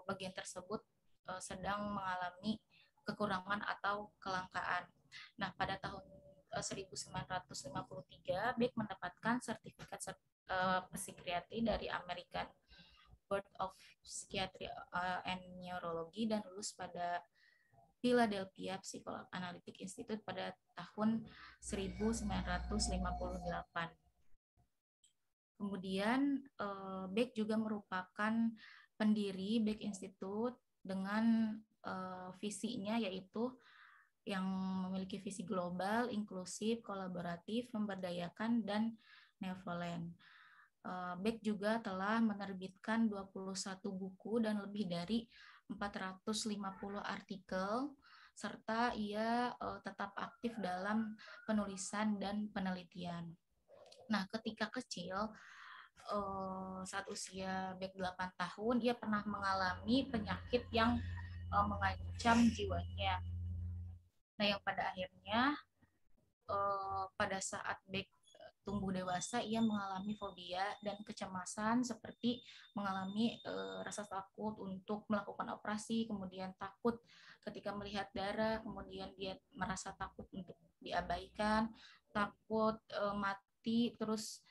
[SPEAKER 5] bagian tersebut sedang mengalami kekurangan atau kelangkaan. Nah, pada tahun 1953, Beck mendapatkan sertifikat psikiatri dari American Board of Psychiatry and Neurology dan lulus pada Philadelphia Psychoanalytic Institute pada tahun 1958. Kemudian Beck juga merupakan pendiri Beck Institute dengan visinya, yaitu yang memiliki visi global, inklusif, kolaboratif, memberdayakan, dan benevolent. Beck juga telah menerbitkan 21 buku dan lebih dari 450 artikel, serta ia tetap aktif dalam penulisan dan penelitian. Nah, ketika kecil, saat usia Beck 8 tahun, ia pernah mengalami penyakit yang mengancam jiwanya. Nah, yang pada akhirnya pada saat Beck tumbuh dewasa, ia mengalami fobia dan kecemasan seperti mengalami rasa takut untuk melakukan operasi, kemudian takut ketika melihat darah, kemudian dia merasa takut untuk diabaikan, takut mati, terus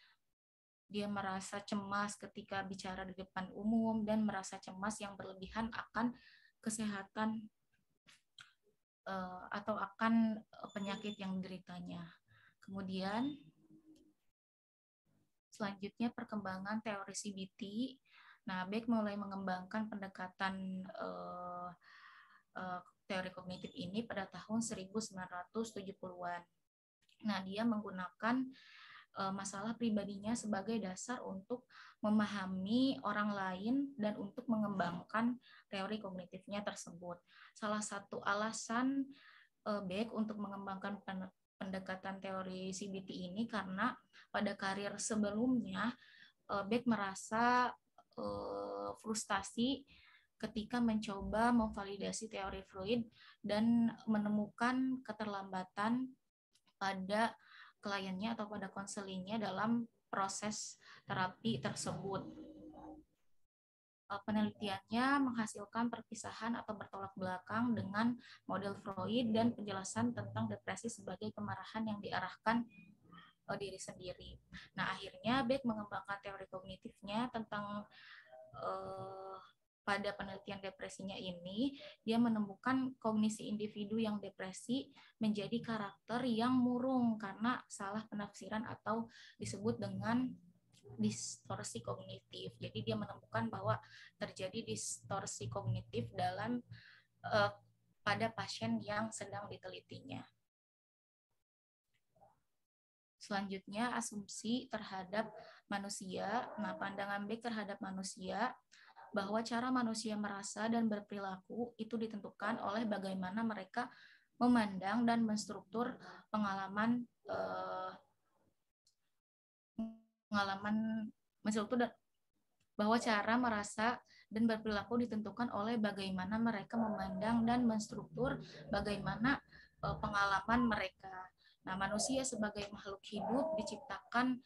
[SPEAKER 5] dia merasa cemas ketika bicara di depan umum, dan merasa cemas yang berlebihan akan kesehatan atau akan penyakit yang dideritanya. Kemudian selanjutnya perkembangan teori CBT. Nah, Beck mulai mengembangkan pendekatan teori kognitif ini pada tahun 1970-an. Nah, dia menggunakan masalah pribadinya sebagai dasar untuk memahami orang lain dan untuk mengembangkan teori kognitifnya tersebut. Salah satu alasan Beck untuk mengembangkan pendekatan teori CBT ini karena pada karir sebelumnya Beck merasa frustasi ketika mencoba memvalidasi teori Freud dan menemukan keterlambatan pada kliennya atau pada konselingnya dalam proses terapi tersebut. Penelitiannya menghasilkan perpisahan atau bertolak belakang dengan model Freud dan penjelasan tentang depresi sebagai kemarahan yang diarahkan diri sendiri. Nah, akhirnya Beck mengembangkan teori kognitifnya tentang pada penelitian depresinya ini, dia menemukan kognisi individu yang depresi menjadi karakter yang murung karena salah penafsiran atau disebut dengan distorsi kognitif. Jadi dia menemukan bahwa terjadi distorsi kognitif dalam pada pasien yang sedang ditelitinya. Selanjutnya, asumsi terhadap manusia. Nah, pandangan Beck terhadap manusia bahwa cara manusia merasa dan berperilaku itu ditentukan oleh bagaimana mereka memandang dan menstruktur pengalaman menstruktur, bahwa cara merasa dan berperilaku ditentukan oleh bagaimana mereka memandang dan menstruktur bagaimana pengalaman mereka. Nah, manusia sebagai makhluk hidup diciptakan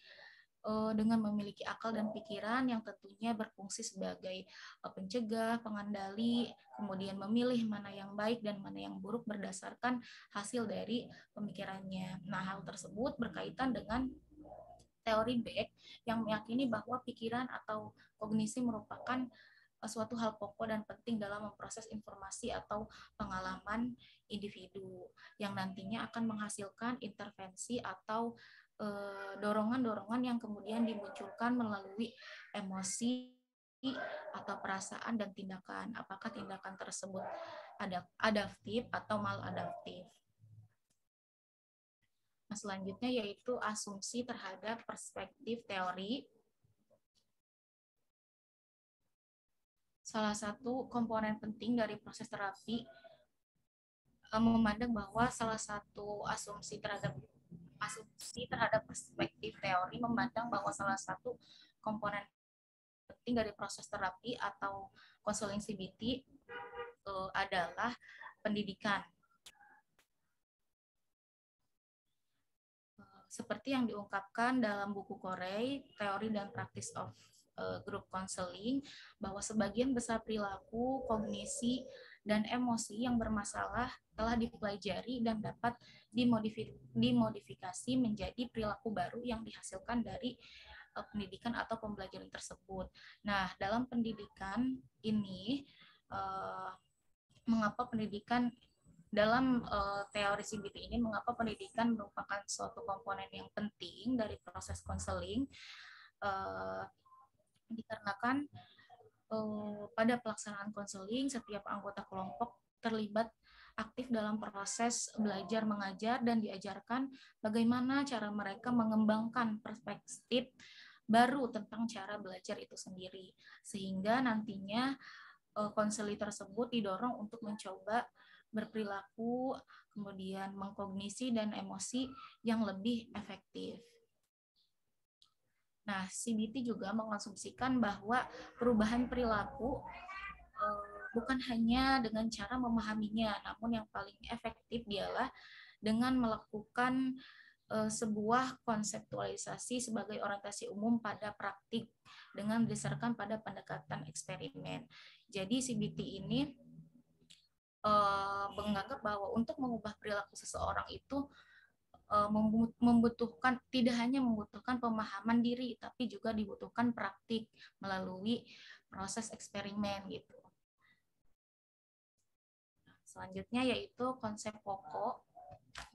[SPEAKER 5] dengan memiliki akal dan pikiran yang tentunya berfungsi sebagai pencegah, pengendali, kemudian memilih mana yang baik dan mana yang buruk berdasarkan hasil dari pemikirannya. Nah, hal tersebut berkaitan dengan teori Beck yang meyakini bahwa pikiran atau kognisi merupakan suatu hal pokok dan penting dalam memproses informasi atau pengalaman individu yang nantinya akan menghasilkan intervensi atau dorongan-dorongan yang kemudian dimunculkan melalui emosi atau perasaan dan tindakan. Apakah tindakan tersebut adaptif atau maladaptif? Nah, selanjutnya yaitu asumsi terhadap perspektif teori. Salah satu komponen penting dari proses terapi memandang bahwa salah satu asumsi terhadap perspektif teori memandang bahwa salah satu komponen penting dari proses terapi atau konseling CBT adalah pendidikan. Seperti yang diungkapkan dalam buku Corey, Theory dan Practice of Group Counseling, bahwa sebagian besar perilaku, kognisi, dan emosi yang bermasalah telah dipelajari dan dapat dimodifikasi menjadi perilaku baru yang dihasilkan dari pendidikan atau pembelajaran tersebut. Nah, dalam pendidikan ini, mengapa pendidikan dalam teori CBT ini, mengapa pendidikan merupakan suatu komponen yang penting dari proses konseling? Dikarenakan pada pelaksanaan konseling, setiap anggota kelompok terlibat aktif dalam proses belajar mengajar dan diajarkan bagaimana cara mereka mengembangkan perspektif baru tentang cara belajar itu sendiri, sehingga nantinya konseli tersebut didorong untuk mencoba berperilaku, kemudian mengkognisi dan emosi yang lebih efektif. Nah, CBT juga mengasumsikan bahwa perubahan perilaku bukan hanya dengan cara memahaminya, namun yang paling efektif ialah dengan melakukan sebuah konseptualisasi sebagai orientasi umum pada praktik dengan berdasarkan pada pendekatan eksperimen. Jadi CBT ini menganggap bahwa untuk mengubah perilaku seseorang itu membutuhkan, tidak hanya membutuhkan pemahaman diri, tapi juga dibutuhkan praktik melalui proses eksperimen gitu. Selanjutnya yaitu konsep pokok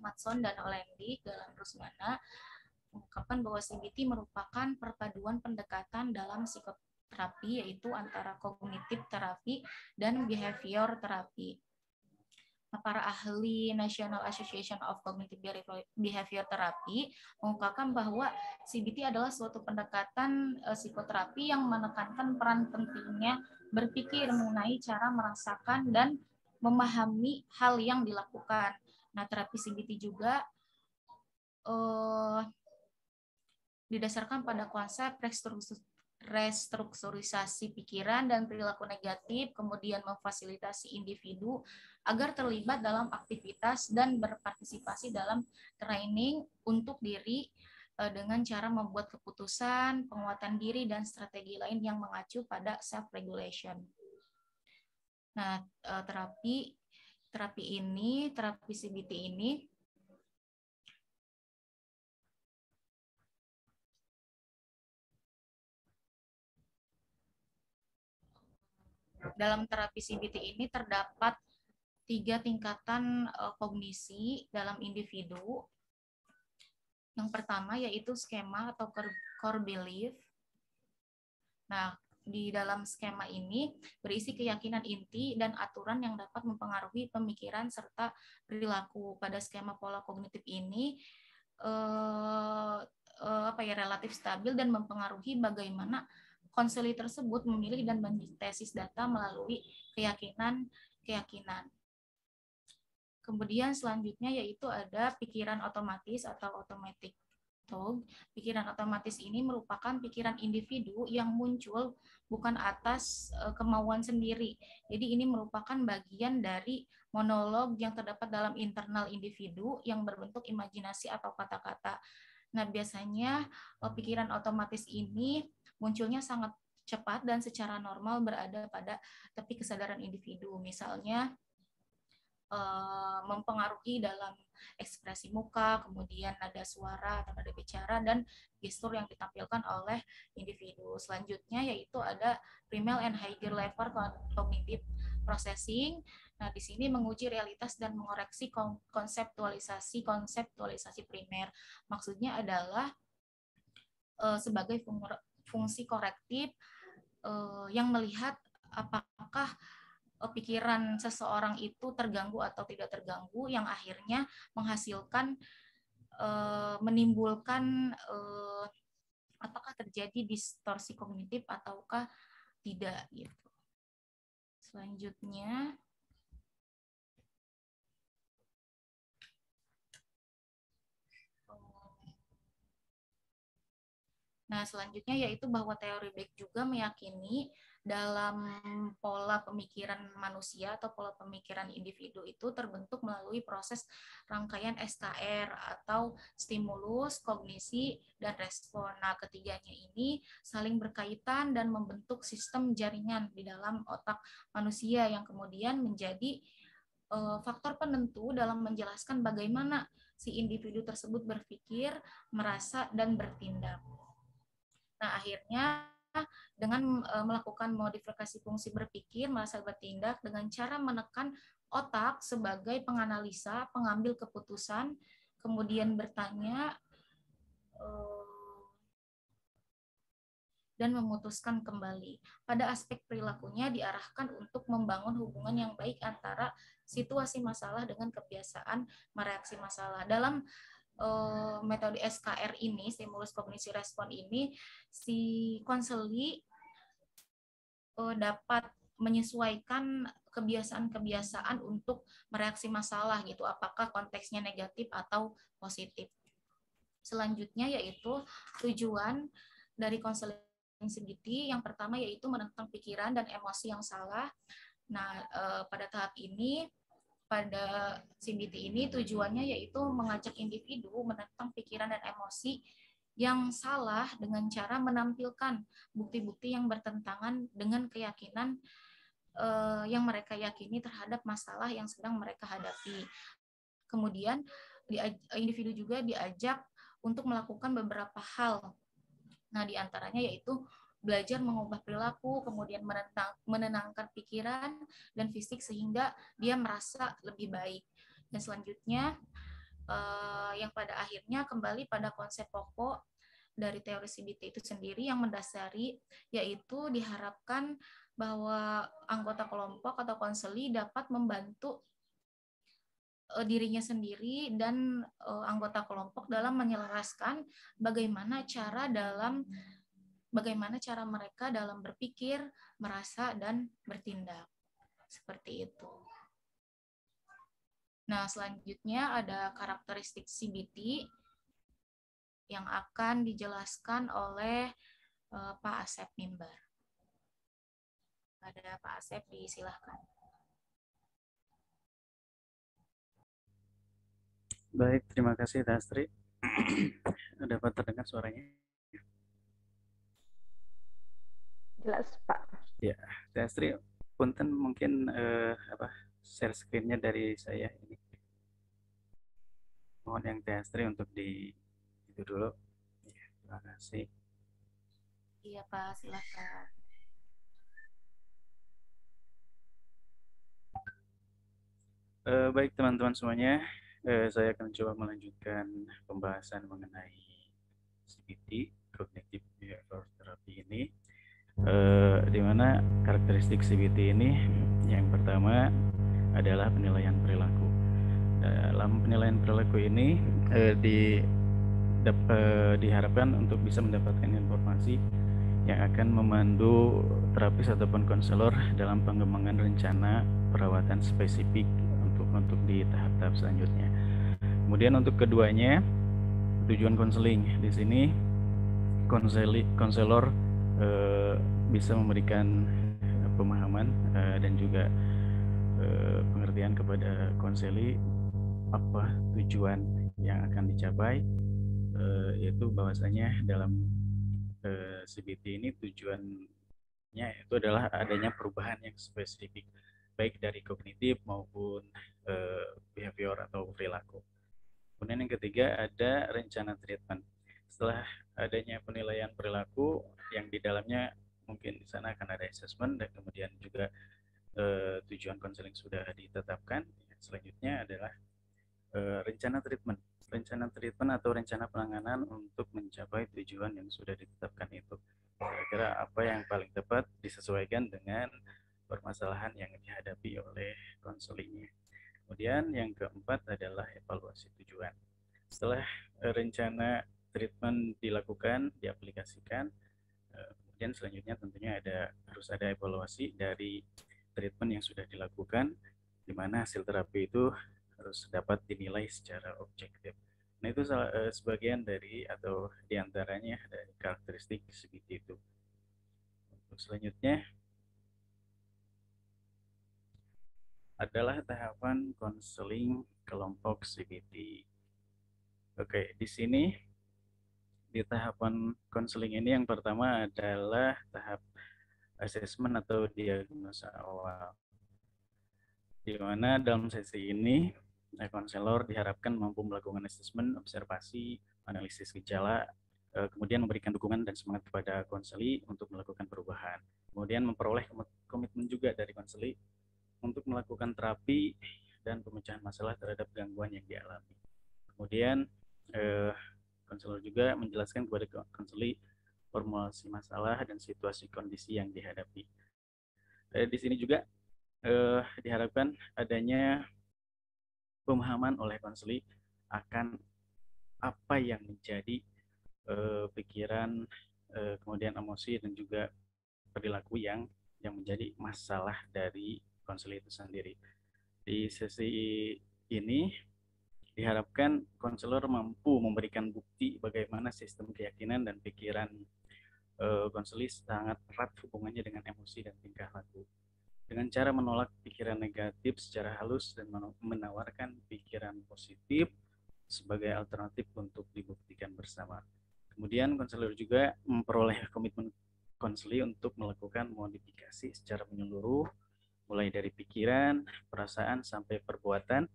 [SPEAKER 5] Matson dan Olendi dalam Rusmana mengungkapkan bahwa CBT merupakan perpaduan pendekatan dalam psikoterapi, yaitu antara kognitif terapi dan behavior terapi. Para ahli National Association of Cognitive Behavior Therapy mengungkapkan bahwa CBT adalah suatu pendekatan psikoterapi yang menekankan peran pentingnya berpikir mengenai cara merasakan dan memahami hal yang dilakukan. Nah, terapi CBT juga didasarkan pada konsep restrukturisasi pikiran dan perilaku negatif, kemudian memfasilitasi individu agar terlibat dalam aktivitas dan berpartisipasi dalam training untuk diri dengan cara membuat keputusan, penguatan diri, dan strategi lain yang mengacu pada self-regulation. Nah, terapi CBT ini dalam terapi CBT ini terdapat 3 tingkatan kognisi dalam individu. Yang pertama yaitu skema atau core belief. Nah, di dalam skema ini berisi keyakinan inti dan aturan yang dapat mempengaruhi pemikiran serta perilaku. Pada skema pola kognitif ini relatif stabil dan mempengaruhi bagaimana konseli tersebut memilih dan mensintesis data melalui keyakinan. Kemudian selanjutnya yaitu ada pikiran otomatis atau automatic thought. Pikiran otomatis ini merupakan pikiran individu yang muncul bukan atas kemauan sendiri. Jadi ini merupakan bagian dari monolog yang terdapat dalam internal individu yang berbentuk imajinasi atau kata-kata. Nah, biasanya pikiran otomatis ini munculnya sangat cepat dan secara normal berada pada tepi kesadaran individu. Misalnya mempengaruhi dalam ekspresi muka, kemudian nada suara atau nada bicara, dan gestur yang ditampilkan oleh individu. Selanjutnya yaitu ada primal and higher level cognitive processing. Nah, di sini menguji realitas dan mengoreksi konseptualisasi primer. Maksudnya adalah sebagai fungsi korektif yang melihat apakah pikiran seseorang itu terganggu atau tidak terganggu, yang akhirnya menghasilkan menimbulkan apakah terjadi distorsi kognitif ataukah tidak gitu. Selanjutnya yaitu bahwa teori Beck juga meyakini dalam pola pemikiran manusia atau pola pemikiran individu itu terbentuk melalui proses rangkaian SKR atau stimulus, kognisi, dan respon. Nah, ketiganya ini saling berkaitan dan membentuk sistem jaringan di dalam otak manusia yang kemudian menjadi faktor penentu dalam menjelaskan bagaimana si individu tersebut berpikir, merasa, dan bertindak. Nah, akhirnya dengan melakukan modifikasi fungsi berpikir, merasa, bertindak dengan cara menekan otak sebagai penganalisa, pengambil keputusan, kemudian bertanya, dan memutuskan kembali. Pada aspek perilakunya diarahkan untuk membangun hubungan yang baik antara situasi masalah dengan kebiasaan mereaksi masalah. Dalam metode SKR ini, stimulus kognisi respon ini, si konseli dapat menyesuaikan kebiasaan-kebiasaan untuk mereaksi masalah gitu, apakah konteksnya negatif atau positif. Selanjutnya yaitu tujuan dari konseling CBT. Yang pertama yaitu menentang pikiran dan emosi yang salah. Nah, pada tahap ini, pada CBT ini tujuannya yaitu mengajak individu menentang pikiran dan emosi yang salah dengan cara menampilkan bukti-bukti yang bertentangan dengan keyakinan yang mereka yakini terhadap masalah yang sedang mereka hadapi. Kemudian individu juga diajak untuk melakukan beberapa hal. Nah, diantaranya yaitu belajar mengubah perilaku, kemudian menenangkan pikiran dan fisik sehingga dia merasa lebih baik. Dan selanjutnya, yang pada akhirnya kembali pada konsep pokok dari teori CBT itu sendiri yang mendasari, yaitu diharapkan bahwa anggota kelompok atau konseli dapat membantu dirinya sendiri dan anggota kelompok dalam menyelaraskan bagaimana cara mereka dalam berpikir, merasa, dan bertindak. Seperti itu. Nah, selanjutnya ada karakteristik CBT yang akan dijelaskan oleh Pak Asep Mimbar. Ada Pak Asep, disilahkan.
[SPEAKER 6] Baik, terima kasih Astri. Dapat terdengar suaranya?
[SPEAKER 4] Jelas, Pak.
[SPEAKER 6] Ya, Astri, punten mungkin share screen-nya dari saya ini. Mohon yang Astri untuk itu dulu. Ya, terima kasih.
[SPEAKER 5] Iya Pak, silakan.
[SPEAKER 6] Baik teman-teman semuanya, saya akan coba melanjutkan pembahasan mengenai CBT, Cognitive Behavioral Therapy ini, di mana karakteristik CBT ini yang pertama adalah penilaian perilaku. Dalam penilaian perilaku ini diharapkan untuk bisa mendapatkan informasi yang akan memandu terapis ataupun konselor dalam pengembangan rencana perawatan spesifik untuk di tahap-tahap selanjutnya. Kemudian untuk keduanya, tujuan konseling di sini konselor bisa memberikan pemahaman dan juga pengertian kepada konseli apa tujuan yang akan dicapai, yaitu bahwasanya dalam CBT ini tujuannya itu adalah adanya perubahan yang spesifik baik dari kognitif maupun behavior atau perilaku. Kemudian yang ketiga ada rencana treatment. Setelah adanya penilaian perilaku yang di dalamnya mungkin di sana akan ada assessment dan kemudian juga tujuan konseling sudah ditetapkan. Selanjutnya adalah rencana treatment. Rencana treatment atau rencana penanganan untuk mencapai tujuan yang sudah ditetapkan itu. Kira-kira apa yang paling tepat disesuaikan dengan permasalahan yang dihadapi oleh konselingnya. Kemudian yang keempat adalah evaluasi tujuan. Setelah rencana treatment dilakukan, diaplikasikan, kemudian selanjutnya tentunya harus ada evaluasi dari treatment yang sudah dilakukan, di mana hasil terapi itu harus dapat dinilai secara objektif. Nah, itu sebagian dari atau diantaranya dari karakteristik CBT itu. Untuk selanjutnya adalah tahapan konseling kelompok CBT. Oke, di sini di tahapan konseling ini yang pertama adalah tahap asesmen atau diagnosa awal. Di mana dalam sesi ini konselor diharapkan mampu melakukan asesmen, observasi, analisis gejala, kemudian memberikan dukungan dan semangat kepada konseli untuk melakukan perubahan. Kemudian memperoleh komitmen juga dari konseli untuk melakukan terapi dan pemecahan masalah terhadap gangguan yang dialami. Kemudian konselor juga menjelaskan kepada konseli formulasi masalah dan situasi kondisi yang dihadapi. Di sini juga diharapkan adanya pemahaman oleh konseli akan apa yang menjadi pikiran, kemudian emosi dan juga perilaku yang menjadi masalah dari konseli itu sendiri. Di sesi ini diharapkan konselor mampu memberikan bukti bagaimana sistem keyakinan dan pikiran konseli sangat erat hubungannya dengan emosi dan tingkah laku. Dengan cara menolak pikiran negatif secara halus dan menawarkan pikiran positif sebagai alternatif untuk dibuktikan bersama. Kemudian konselor juga memperoleh komitmen konseli untuk melakukan modifikasi secara menyeluruh, mulai dari pikiran, perasaan, sampai perbuatan,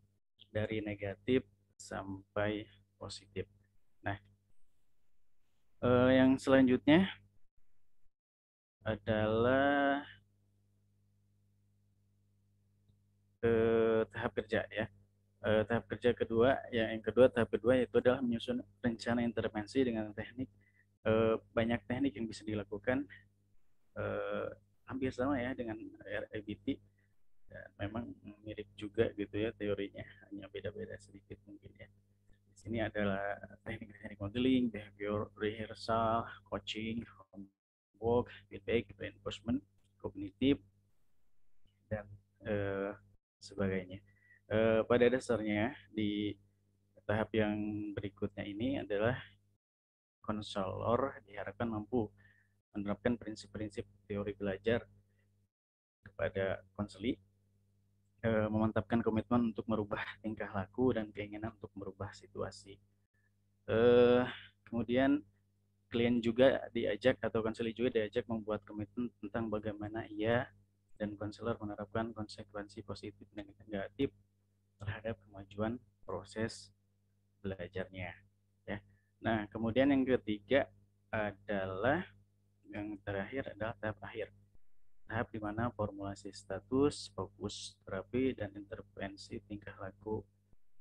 [SPEAKER 6] dari negatif sampai positif. Nah, yang selanjutnya adalah tahap kerja ya. Tahap kerja kedua, tahap kedua yaitu adalah menyusun rencana intervensi dengan teknik. Banyak teknik yang bisa dilakukan, hampir sama ya dengan RABT. Dan memang mirip juga gitu ya teorinya, hanya beda-beda sedikit mungkin ya. Di sini adalah teknik-teknik modeling, behavior rehearsal, coaching, homework, feedback, reinforcement, kognitif, dan sebagainya. Pada dasarnya di tahap yang berikutnya ini adalah konselor diharapkan mampu menerapkan prinsip-prinsip teori belajar kepada konseli, memantapkan komitmen untuk merubah tingkah laku dan keinginan untuk merubah situasi. Kemudian klien juga diajak atau konseli juga diajak membuat komitmen tentang bagaimana ia dan konselor menerapkan konsekuensi positif dan negatif terhadap kemajuan proses belajarnya. Ya. Nah, kemudian yang ketiga adalah yang terakhir adalah tahap akhir. Tahap di mana formulasi status, fokus terapi, dan intervensi tingkah laku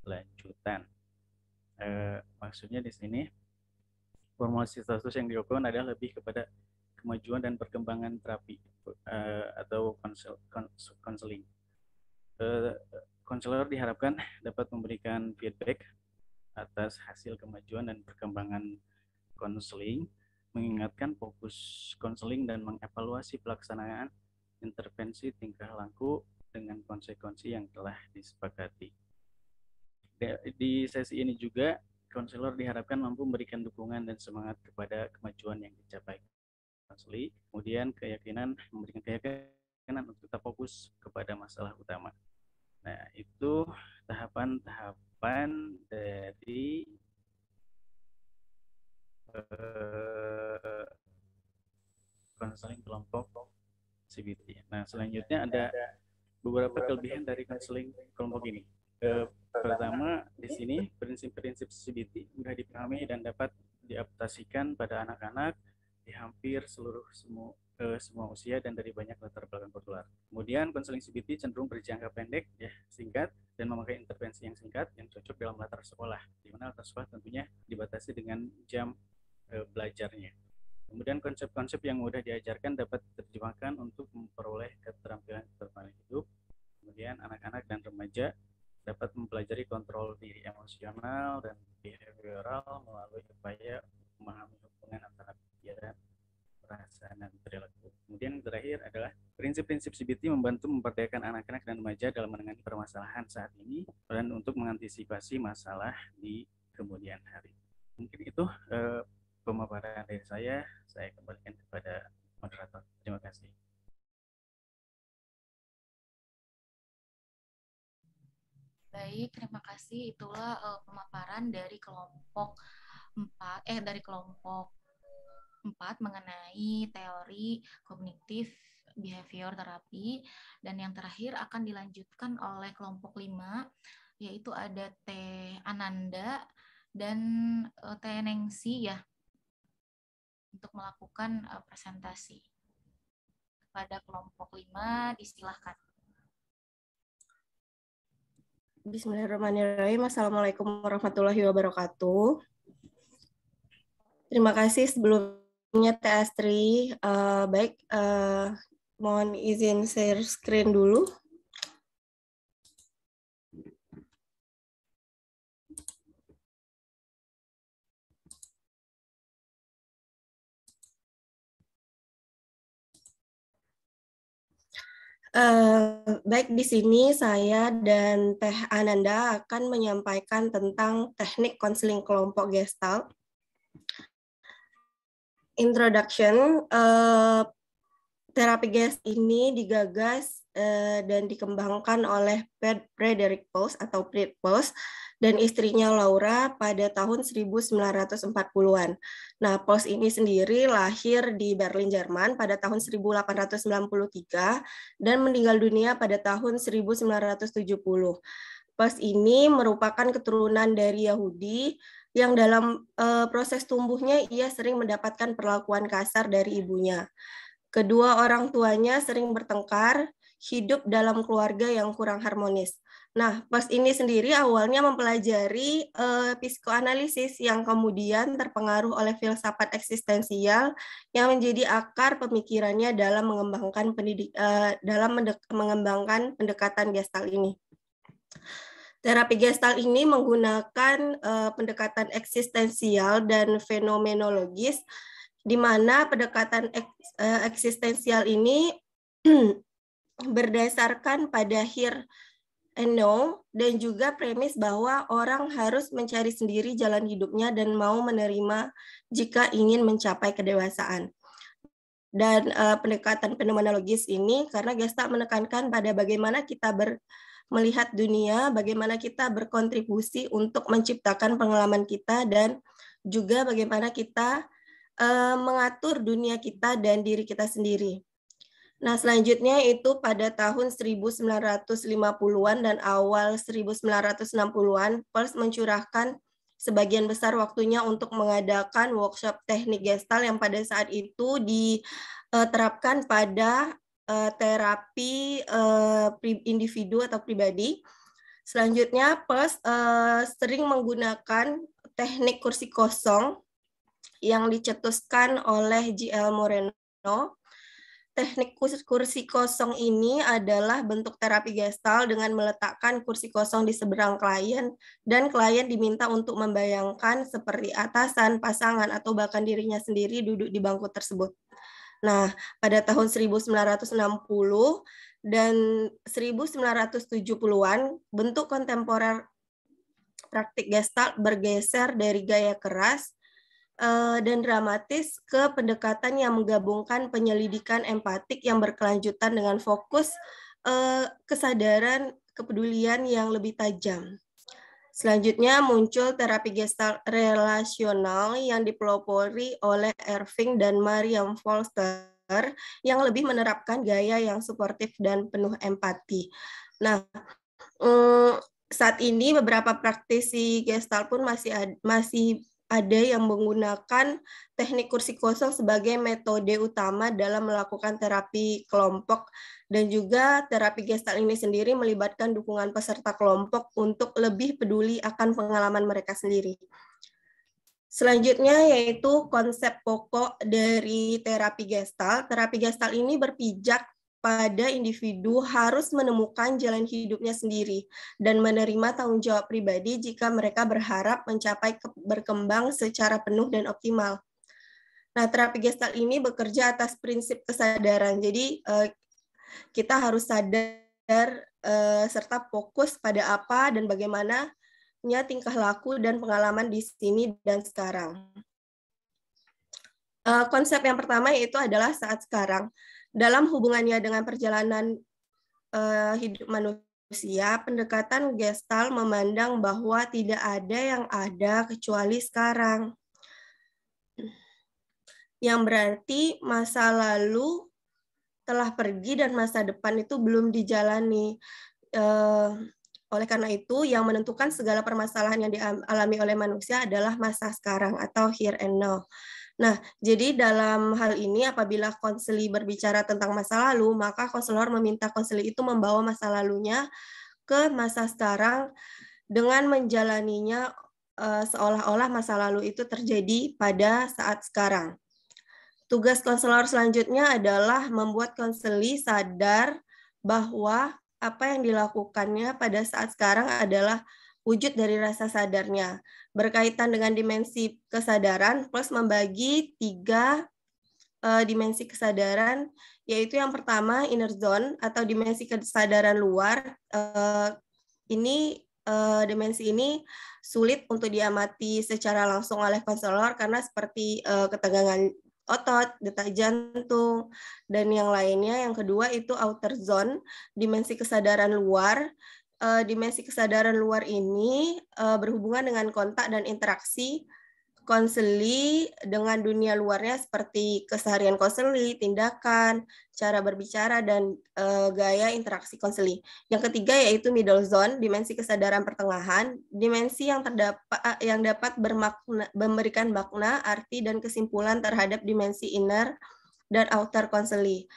[SPEAKER 6] lanjutan. Maksudnya di sini formulasi status yang dilakukan adalah lebih kepada kemajuan dan perkembangan terapi atau konseling. Konselor diharapkan dapat memberikan feedback atas hasil kemajuan dan perkembangan konseling, mengingatkan fokus konseling dan mengevaluasi pelaksanaan intervensi tingkah laku dengan konsekuensi yang telah disepakati. Di sesi ini juga konselor diharapkan mampu memberikan dukungan dan semangat kepada kemajuan yang dicapai konseli, kemudian memberikan keyakinan untuk tetap fokus kepada masalah utama. Nah, itu tahapan-tahapan dari konseling kelompok CBT. Nah, selanjutnya ada beberapa kelebihan dari konseling kelompok ini. Pertama, di sini prinsip-prinsip CBT mudah dipahami dan dapat diaplikasikan pada anak-anak di hampir semua usia dan dari banyak latar belakang kultural. Kemudian konseling CBT cenderung berjangka pendek, ya, singkat, dan memakai intervensi yang singkat yang cocok dalam latar sekolah, di mana latar sekolah tentunya dibatasi dengan jam belajarnya. Kemudian konsep-konsep yang mudah diajarkan dapat diterjemahkan untuk memperoleh keterampilan hidup. Kemudian anak-anak dan remaja dapat mempelajari kontrol diri emosional dan behavioral melalui upaya memahami hubungan antara pikiran, perasaan, dan perilaku. Kemudian yang terakhir adalah prinsip-prinsip CBT membantu memperdayakan anak-anak dan remaja dalam menangani permasalahan saat ini dan untuk mengantisipasi masalah di kemudian hari. Mungkin itu pemaparan dari saya kembalikan kepada moderator. Terima kasih.
[SPEAKER 5] Baik, terima kasih. Itulah pemaparan dari kelompok 4 mengenai teori kognitif behavior terapi, dan yang terakhir akan dilanjutkan oleh kelompok 5, yaitu ada Teh Ananda dan Teh Nengsi ya, untuk melakukan presentasi. Kepada kelompok 5 disilahkan.
[SPEAKER 2] Bismillahirrahmanirrahim. Assalamualaikum warahmatullahi wabarakatuh. Terima kasih sebelumnya
[SPEAKER 7] waktunya Teh Astri. Baik, mohon izin share screen dulu. Baik, di sini saya dan Teh Ananda akan menyampaikan tentang teknik konseling kelompok Gestalt. Introduction, terapi Gestalt ini digagas dan dikembangkan oleh Frederick Post atau Fred Post dan istrinya Laura pada tahun 1940-an. Nah, Post ini sendiri lahir di Berlin, Jerman pada tahun 1893 dan meninggal dunia pada tahun 1970. Post ini merupakan keturunan dari Yahudi yang dalam proses tumbuhnya ia sering mendapatkan perlakuan kasar dari ibunya. Kedua orang tuanya sering bertengkar, hidup dalam keluarga yang kurang harmonis. Nah, Post ini sendiri awalnya mempelajari psikoanalisis yang kemudian terpengaruh oleh filsafat eksistensial yang menjadi akar pemikirannya dalam mengembangkan mengembangkan pendekatan Gestalt ini. Terapi Gestalt ini menggunakan pendekatan eksistensial dan fenomenologis, di mana pendekatan eksistensial ini berdasarkan pada hear and know dan juga premis bahwa orang harus mencari sendiri jalan hidupnya dan mau menerima jika ingin mencapai kedewasaan. Dan pendekatan fenomenologis ini karena Gestalt menekankan pada bagaimana kita melihat dunia, bagaimana kita berkontribusi untuk menciptakan pengalaman kita dan juga bagaimana kita mengatur dunia kita dan diri kita sendiri. Nah, selanjutnya itu pada tahun 1950-an dan awal 1960-an, Post mencurahkan sebagian besar waktunya untuk mengadakan workshop teknik Gestalt yang pada saat itu diterapkan pada terapi individu atau pribadi. Selanjutnya, Post sering menggunakan teknik kursi kosong yang dicetuskan oleh J.L. Moreno. Teknik kursi kosong ini adalah bentuk terapi Gestalt dengan meletakkan kursi kosong di seberang klien dan klien diminta untuk membayangkan seperti atasan, pasangan, atau bahkan dirinya sendiri duduk di bangku tersebut. Nah, pada tahun 1960 dan 1970-an, bentuk kontemporer praktik Gestalt bergeser dari gaya keras dan dramatis ke pendekatan yang menggabungkan penyelidikan empatik yang berkelanjutan dengan fokus kesadaran kepedulian yang lebih tajam. Selanjutnya muncul terapi Gestalt relasional yang dipelopori oleh Irving dan Mariam Foster yang lebih menerapkan gaya yang suportif dan penuh empati. Nah, saat ini beberapa praktisi Gestalt pun masih ada yang menggunakan teknik kursi kosong sebagai metode utama dalam melakukan terapi kelompok, dan juga terapi Gestalt ini sendiri melibatkan dukungan peserta kelompok untuk lebih peduli akan pengalaman mereka sendiri. Selanjutnya yaitu konsep pokok dari terapi Gestalt. Terapi Gestalt ini berpijak pada individu harus menemukan jalan hidupnya sendiri dan menerima tanggung jawab pribadi jika mereka berharap mencapai berkembang secara penuh dan optimal. Nah, terapi Gestalt ini bekerja atas prinsip kesadaran. Jadi, kita harus sadar serta fokus pada apa dan bagaimananya tingkah laku dan pengalaman di sini dan sekarang. Konsep yang pertama yaitu adalah saat sekarang. Dalam hubungannya dengan perjalanan hidup manusia, pendekatan Gestalt memandang bahwa tidak ada yang ada kecuali sekarang. Yang berarti masa lalu telah pergi dan masa depan itu belum dijalani. Oleh karena itu, yang menentukan segala permasalahan yang dialami oleh manusia adalah masa sekarang atau here and now. Nah, jadi dalam hal ini apabila konseli berbicara tentang masa lalu, maka konselor meminta konseli itu membawa masa lalunya ke masa sekarang dengan menjalaninya seolah-olah masa lalu itu terjadi pada saat sekarang. Tugas konselor selanjutnya adalah membuat konseli sadar bahwa apa yang dilakukannya pada saat sekarang adalah wujud dari rasa sadarnya. Berkaitan dengan dimensi kesadaran, plus membagi 3 dimensi kesadaran, yaitu yang pertama inner zone atau dimensi kesadaran luar. Dimensi ini sulit untuk diamati secara langsung oleh konselor karena seperti ketegangan otot, detak jantung, dan yang lainnya. Yang kedua itu outer zone, dimensi kesadaran luar. Dimensi kesadaran luar ini berhubungan dengan kontak dan interaksi konseli dengan dunia luarnya seperti keseharian konseli, tindakan, cara berbicara, dan gaya interaksi konseli. Yang ketiga yaitu middle zone, dimensi kesadaran pertengahan, dimensi yang dapat memberikan makna, arti, dan kesimpulan terhadap dimensi inner dan outer konseli.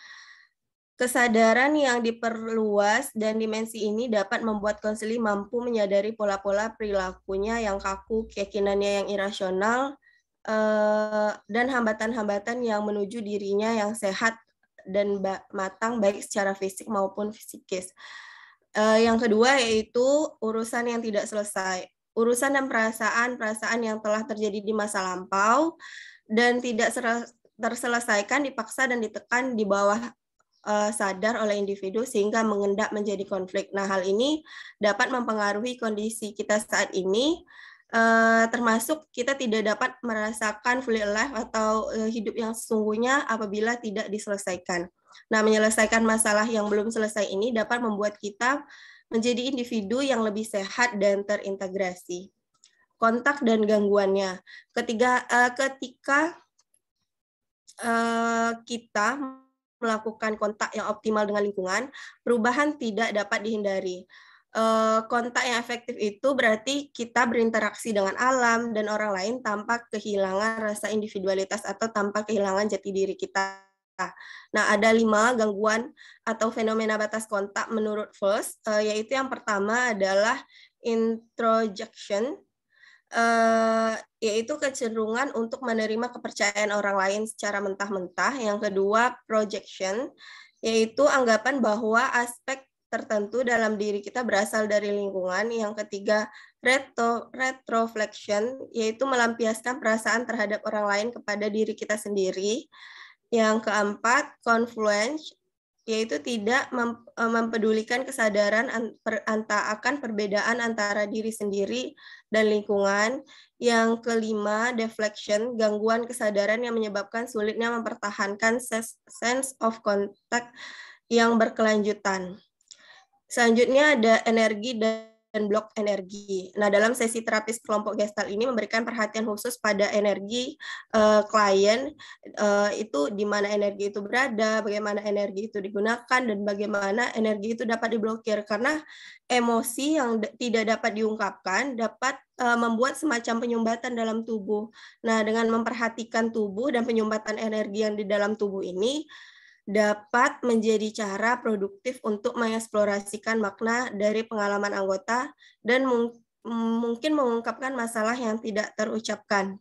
[SPEAKER 7] Kesadaran yang diperluas dan dimensi ini dapat membuat konseli mampu menyadari pola-pola perilakunya yang kaku, keyakinannya yang irasional, dan hambatan-hambatan yang menuju dirinya yang sehat dan matang baik secara fisik maupun psikis. Yang kedua yaitu urusan yang tidak selesai. Urusan dan perasaan yang telah terjadi di masa lampau dan tidak terselesaikan dipaksa dan ditekan di bawah sadar oleh individu sehingga mengendap menjadi konflik. Nah, hal ini dapat mempengaruhi kondisi kita saat ini, termasuk kita tidak dapat merasakan fully alive atau hidup yang sesungguhnya apabila tidak diselesaikan. Nah, menyelesaikan masalah yang belum selesai ini dapat membuat kita menjadi individu yang lebih sehat dan terintegrasi. Kontak dan gangguannya. Ketika kita melakukan kontak yang optimal dengan lingkungan, perubahan tidak dapat dihindari. Kontak yang efektif itu berarti kita berinteraksi dengan alam dan orang lain tanpa kehilangan rasa individualitas atau tanpa kehilangan jati diri kita. Nah, ada 5 gangguan atau fenomena batas kontak menurut First, yaitu yang pertama adalah introjection, yaitu kecenderungan untuk menerima kepercayaan orang lain secara mentah-mentah. Yang kedua, projection, yaitu anggapan bahwa aspek tertentu dalam diri kita berasal dari lingkungan. Yang ketiga, retroflection, yaitu melampiaskan perasaan terhadap orang lain kepada diri kita sendiri. Yang keempat, confluence, yaitu tidak mempedulikan kesadaran akan perbedaan antara diri sendiri dan lingkungan. Yang kelima, deflection, gangguan kesadaran yang menyebabkan sulitnya mempertahankan sense of contact yang berkelanjutan. Selanjutnya ada energi dan blok energi. Nah, dalam sesi terapis kelompok Gestalt ini memberikan perhatian khusus pada energi klien, itu di mana energi itu berada, bagaimana energi itu digunakan, dan bagaimana energi itu dapat diblokir. Karena emosi yang tidak dapat diungkapkan dapat membuat semacam penyumbatan dalam tubuh. Nah, dengan memperhatikan tubuh dan penyumbatan energi yang di dalam tubuh ini, dapat menjadi cara produktif untuk mengeksplorasikan makna dari pengalaman anggota dan mungkin mengungkapkan masalah yang tidak terucapkan.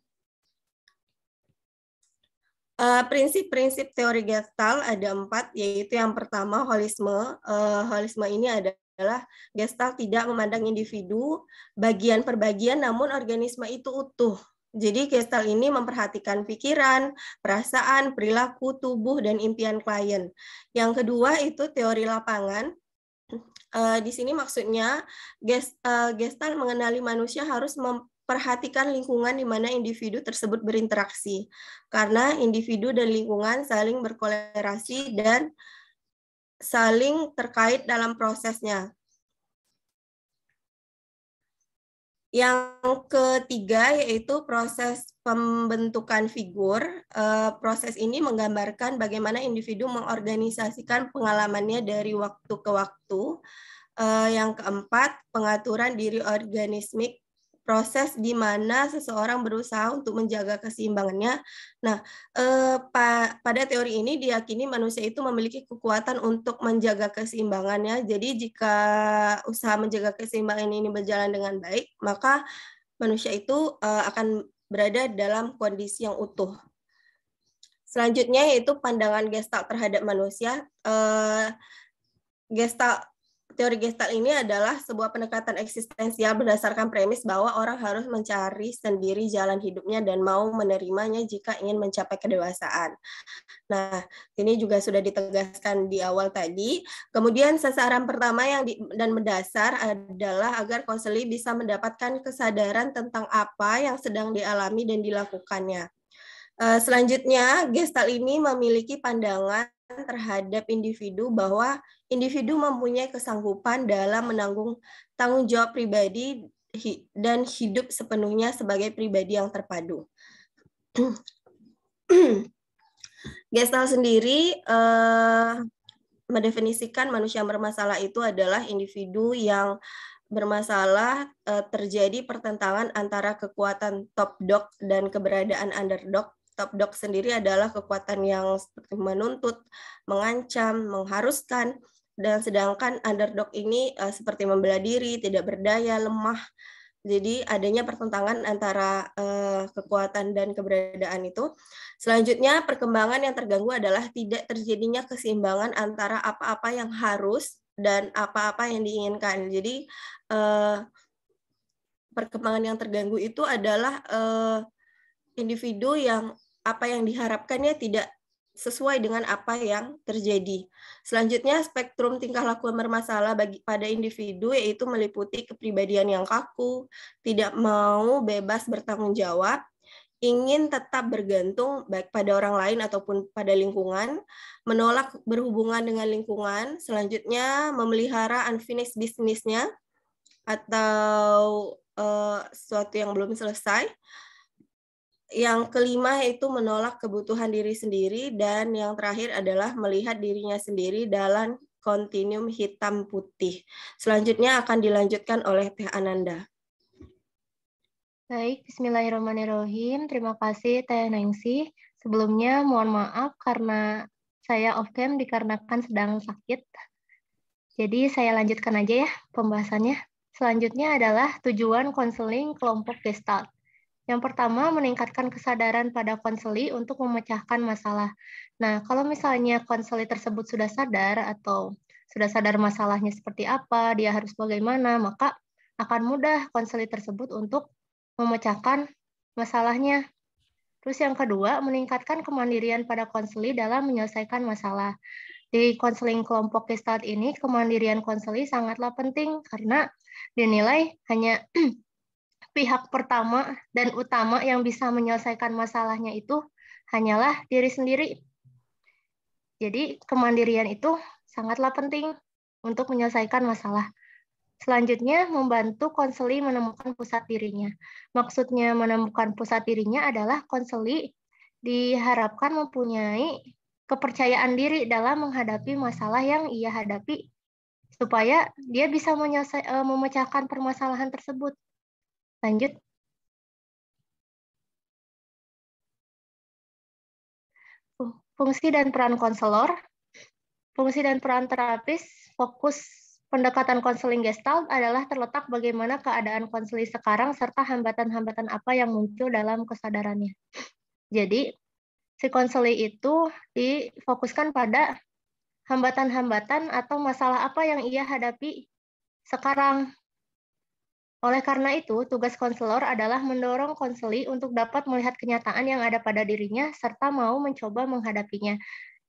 [SPEAKER 7] Prinsip-prinsip teori Gestalt ada 4, yaitu yang pertama holisme. Holisme ini adalah Gestalt tidak memandang individu bagian per bagian, namun organisme itu utuh. Jadi Gestalt ini memperhatikan pikiran, perasaan, perilaku, tubuh, dan impian klien. Yang kedua itu teori lapangan. Di sini maksudnya Gestalt mengenali manusia harus memperhatikan lingkungan di mana individu tersebut berinteraksi. Karena individu dan lingkungan saling berkolerasi dan saling terkait dalam prosesnya. Yang ketiga yaitu proses pembentukan figur. Proses ini menggambarkan bagaimana individu mengorganisasikan pengalamannya dari waktu ke waktu. Yang keempat, pengaturan diri organismik, proses di mana seseorang berusaha untuk menjaga keseimbangannya. Nah, pada teori ini diyakini manusia itu memiliki kekuatan untuk menjaga keseimbangannya. Jadi jika usaha menjaga keseimbangan ini berjalan dengan baik, maka manusia itu akan berada dalam kondisi yang utuh. Selanjutnya yaitu pandangan Gestalt terhadap manusia. Teori Gestalt ini adalah sebuah pendekatan eksistensial berdasarkan premis bahwa orang harus mencari sendiri jalan hidupnya dan mau menerimanya jika ingin mencapai kedewasaan. Nah, ini juga sudah ditegaskan di awal tadi. Kemudian sasaran pertama dan mendasar adalah agar konseli bisa mendapatkan kesadaran tentang apa yang sedang dialami dan dilakukannya. Selanjutnya, Gestalt ini memiliki pandangan terhadap individu bahwa individu mempunyai kesanggupan dalam menanggung tanggung jawab pribadi dan hidup sepenuhnya sebagai pribadi yang terpadu. Gestalt sendiri mendefinisikan manusia yang bermasalah itu adalah individu yang bermasalah terjadi pertentangan antara kekuatan top dog dan keberadaan underdog. Top dog sendiri adalah kekuatan yang menuntut, mengancam, mengharuskan, dan sedangkan underdog ini seperti membela diri, tidak berdaya, lemah. Jadi adanya pertentangan antara kekuatan dan keberadaan itu. Selanjutnya, perkembangan yang terganggu adalah tidak terjadinya keseimbangan antara apa-apa yang harus dan apa-apa yang diinginkan. Jadi perkembangan yang terganggu itu adalah individu yang apa yang diharapkannya tidak sesuai dengan apa yang terjadi. Selanjutnya, spektrum tingkah laku yang bermasalah pada individu yaitu meliputi kepribadian yang kaku, tidak mau bebas bertanggung jawab, ingin tetap bergantung baik pada orang lain ataupun pada lingkungan, menolak berhubungan dengan lingkungan, selanjutnya memelihara unfinished business-nya atau sesuatu yang belum selesai. Yang kelima yaitu menolak kebutuhan diri sendiri, dan yang terakhir adalah melihat dirinya sendiri dalam kontinum hitam putih. Selanjutnya akan dilanjutkan oleh Teh Ananda.
[SPEAKER 8] Baik, bismillahirrahmanirrahim. Terima kasih Teh Nengsi. Sebelumnya mohon maaf karena saya off cam dikarenakan sedang sakit. Jadi saya lanjutkan aja ya pembahasannya. Selanjutnya adalah tujuan konseling kelompok Gestalt. Yang pertama, meningkatkan kesadaran pada konseli untuk memecahkan masalah. Nah, kalau misalnya konseli tersebut sudah sadar atau sudah sadar masalahnya seperti apa, dia harus bagaimana, maka akan mudah konseli tersebut untuk memecahkan masalahnya. Terus yang kedua, meningkatkan kemandirian pada konseli dalam menyelesaikan masalah. Di konseling kelompok Gestalt ini, kemandirian konseli sangatlah penting karena dinilai hanya pihak pertama dan utama yang bisa menyelesaikan masalahnya itu hanyalah diri sendiri. Jadi kemandirian itu sangatlah penting untuk menyelesaikan masalah. Selanjutnya, membantu konseli menemukan pusat dirinya. Maksudnya menemukan pusat dirinya adalah konseli diharapkan mempunyai kepercayaan diri dalam menghadapi masalah yang ia hadapi, supaya dia bisa memecahkan permasalahan tersebut. Lanjut. Fungsi dan peran konselor. Fungsi dan peran terapis, fokus pendekatan konseling Gestalt adalah terletak bagaimana keadaan konseli sekarang serta hambatan-hambatan apa yang muncul dalam kesadarannya. Jadi, si konseli itu difokuskan pada hambatan-hambatan atau masalah apa yang ia hadapi sekarang. Oleh karena itu, tugas konselor adalah mendorong konseli untuk dapat melihat kenyataan yang ada pada dirinya serta mau mencoba menghadapinya.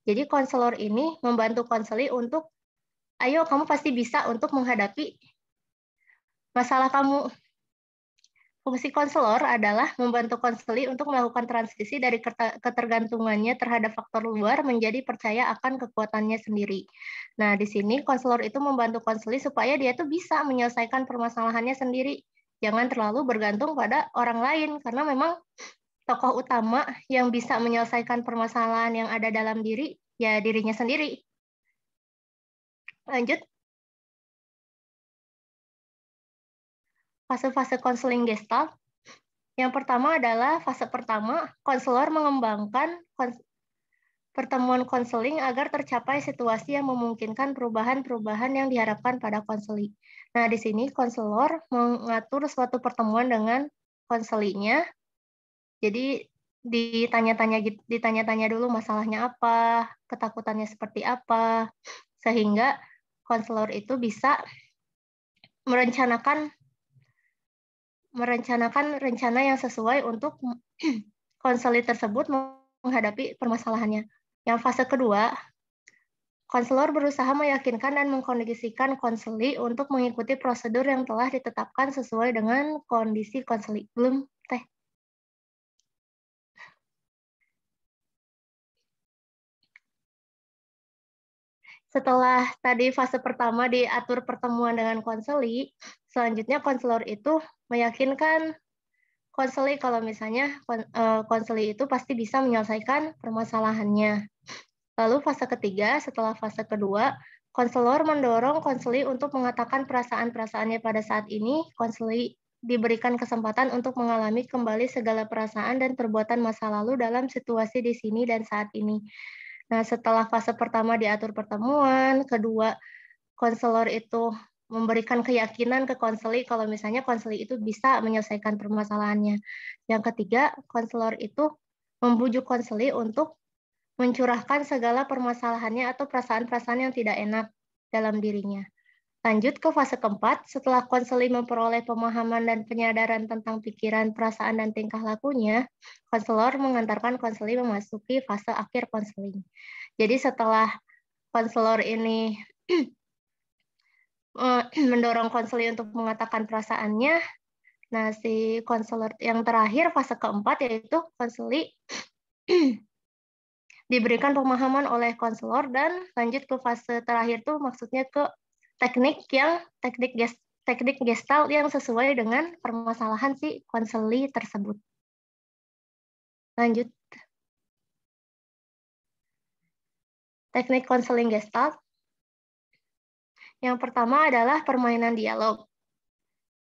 [SPEAKER 8] Jadi konselor ini membantu konseli untuk, ayo kamu pasti bisa untuk menghadapi masalah kamu. Fungsi konselor adalah membantu konseli untuk melakukan transisi dari ketergantungannya terhadap faktor luar menjadi percaya akan kekuatannya sendiri. Nah, di sini konselor itu membantu konseli supaya dia tuh bisa menyelesaikan permasalahannya sendiri. Jangan terlalu bergantung pada orang lain, karena memang tokoh utama yang bisa menyelesaikan permasalahan yang ada dalam diri, ya dirinya sendiri. Lanjut. Fase-fase konseling Gestalt. Yang pertama adalah fase pertama, konselor mengembangkan pertemuan konseling agar tercapai situasi yang memungkinkan perubahan-perubahan yang diharapkan pada konseli. Nah, di sini konselor mengatur suatu pertemuan dengan konselinya. Jadi, ditanya-tanya dulu masalahnya apa, ketakutannya seperti apa, sehingga konselor itu bisa merencanakan rencana yang sesuai untuk konseli tersebut menghadapi permasalahannya. Yang fase kedua, konselor berusaha meyakinkan dan mengkondisikan konseli untuk mengikuti prosedur yang telah ditetapkan sesuai dengan kondisi konseli. Belum, Teh. Setelah tadi fase pertama diatur pertemuan dengan konseli, selanjutnya konselor itu meyakinkan konseli kalau misalnya konseli itu pasti bisa menyelesaikan permasalahannya. Lalu fase ketiga, setelah fase kedua, konselor mendorong konseli untuk mengatakan perasaan-perasaannya pada saat ini. Konseli diberikan kesempatan untuk mengalami kembali segala perasaan dan perbuatan masa lalu dalam situasi di sini dan saat ini. Nah, setelah fase pertama diatur pertemuan, kedua, konselor itu memberikan keyakinan ke konseli kalau misalnya konseli itu bisa menyelesaikan permasalahannya. Yang ketiga, konselor itu membujuk konseli untuk mencurahkan segala permasalahannya atau perasaan-perasaan yang tidak enak dalam dirinya. Lanjut ke fase keempat, setelah konseli memperoleh pemahaman dan penyadaran tentang pikiran, perasaan, dan tingkah lakunya, konselor mengantarkan konseli memasuki fase akhir konseling. Jadi setelah konselor ini mendorong konseli untuk mengatakan perasaannya, nah si konselor yang terakhir, fase keempat, yaitu konseli diberikan pemahaman oleh konselor dan lanjut ke fase terakhir tuh maksudnya ke teknik gestalt yang sesuai dengan permasalahan si konseli tersebut. Lanjut. Teknik konseling gestalt. Yang pertama adalah permainan dialog.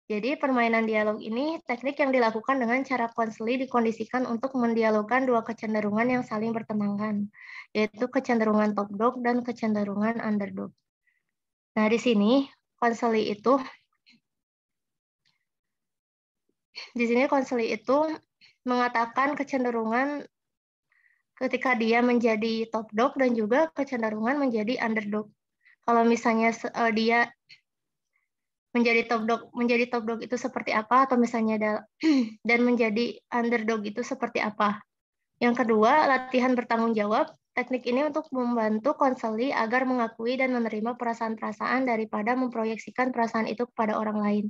[SPEAKER 8] Jadi permainan dialog ini teknik yang dilakukan dengan cara konseli dikondisikan untuk mendialogkan dua kecenderungan yang saling bertentangan, yaitu kecenderungan top dog dan kecenderungan underdog. Nah, di sini konseli itu mengatakan kecenderungan ketika dia menjadi top dog dan juga kecenderungan menjadi underdog. Kalau misalnya dia menjadi top dog itu seperti apa, atau misalnya dan menjadi underdog itu seperti apa. Yang kedua, latihan bertanggung jawab. Teknik ini untuk membantu konseli agar mengakui dan menerima perasaan-perasaan daripada memproyeksikan perasaan itu kepada orang lain.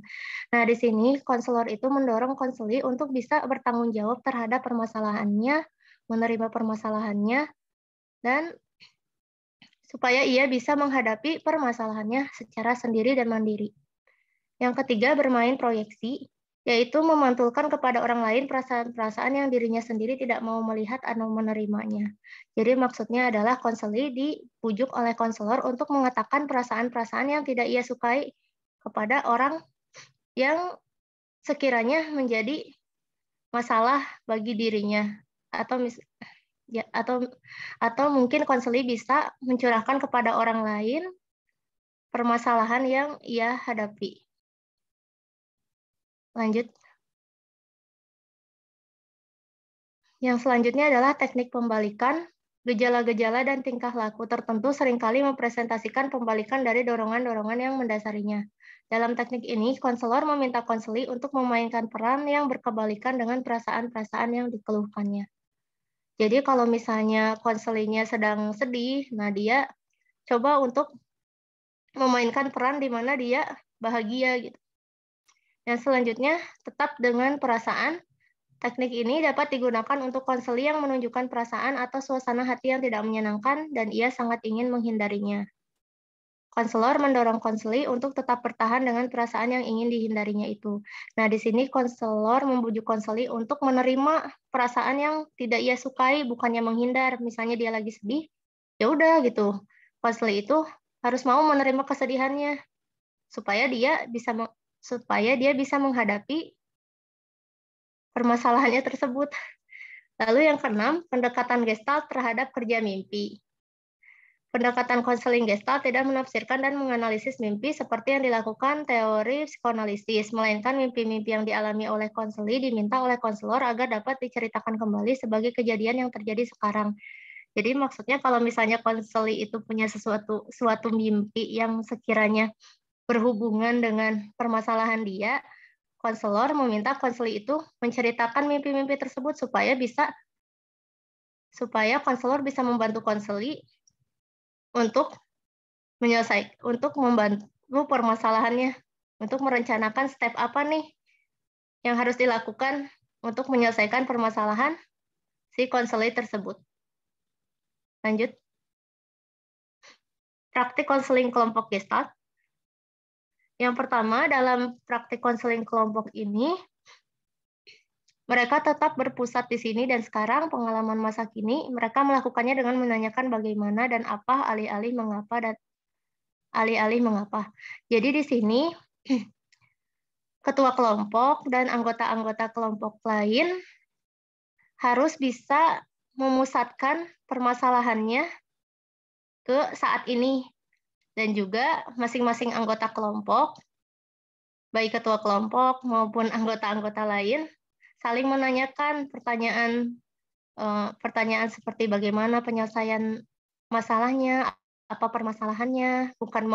[SPEAKER 8] Nah, di sini konselor itu mendorong konseli untuk bisa bertanggung jawab terhadap permasalahannya, menerima permasalahannya, dan supaya ia bisa menghadapi permasalahannya secara sendiri dan mandiri. Yang ketiga, bermain proyeksi, yaitu memantulkan kepada orang lain perasaan-perasaan yang dirinya sendiri tidak mau melihat atau menerimanya. Jadi maksudnya adalah konseli dipujuk oleh konselor untuk mengatakan perasaan-perasaan yang tidak ia sukai kepada orang yang sekiranya menjadi masalah bagi dirinya, atau mungkin konseli bisa mencurahkan kepada orang lain permasalahan yang ia hadapi. Lanjut. Yang selanjutnya adalah teknik pembalikan. Gejala-gejala dan tingkah laku tertentu seringkali mempresentasikan pembalikan dari dorongan-dorongan yang mendasarinya. Dalam teknik ini, konselor meminta konseli untuk memainkan peran yang berkebalikan dengan perasaan-perasaan yang dikeluhkannya. Jadi kalau misalnya konselinya sedang sedih, nah dia coba untuk memainkan peran di mana dia bahagia gitu. Yang selanjutnya, tetap dengan perasaan. Teknik ini dapat digunakan untuk konseli yang menunjukkan perasaan atau suasana hati yang tidak menyenangkan dan ia sangat ingin menghindarinya. Konselor mendorong konseli untuk tetap bertahan dengan perasaan yang ingin dihindarinya itu. Nah, di sini konselor membujuk konseli untuk menerima perasaan yang tidak ia sukai, bukannya menghindar. Misalnya dia lagi sedih, ya udah gitu. Konseli itu harus mau menerima kesedihannya supaya dia bisa menghadapi permasalahannya tersebut. Lalu yang keenam, pendekatan gestalt terhadap kerja mimpi. Pendekatan konseling Gestalt tidak menafsirkan dan menganalisis mimpi seperti yang dilakukan teori psikoanalisis, melainkan mimpi-mimpi yang dialami oleh konseli diminta oleh konselor agar dapat diceritakan kembali sebagai kejadian yang terjadi sekarang. Jadi maksudnya kalau misalnya konseli itu punya suatu mimpi yang sekiranya berhubungan dengan permasalahan dia, konselor meminta konseli itu menceritakan mimpi-mimpi tersebut supaya konselor bisa membantu konseli untuk membantu permasalahannya, untuk merencanakan step apa nih yang harus dilakukan untuk menyelesaikan permasalahan si konseli tersebut. Lanjut. Praktik konseling kelompok Gestalt. Yang pertama, dalam praktik konseling kelompok ini, mereka tetap berpusat di sini dan sekarang pengalaman masa kini, mereka melakukannya dengan menanyakan bagaimana dan apa alih-alih mengapa. Jadi di sini ketua kelompok dan anggota-anggota kelompok lain harus bisa memusatkan permasalahannya ke saat ini. Dan juga masing-masing anggota kelompok, baik ketua kelompok maupun anggota-anggota lain, saling menanyakan pertanyaan seperti bagaimana penyelesaian masalahnya, apa permasalahannya, bukan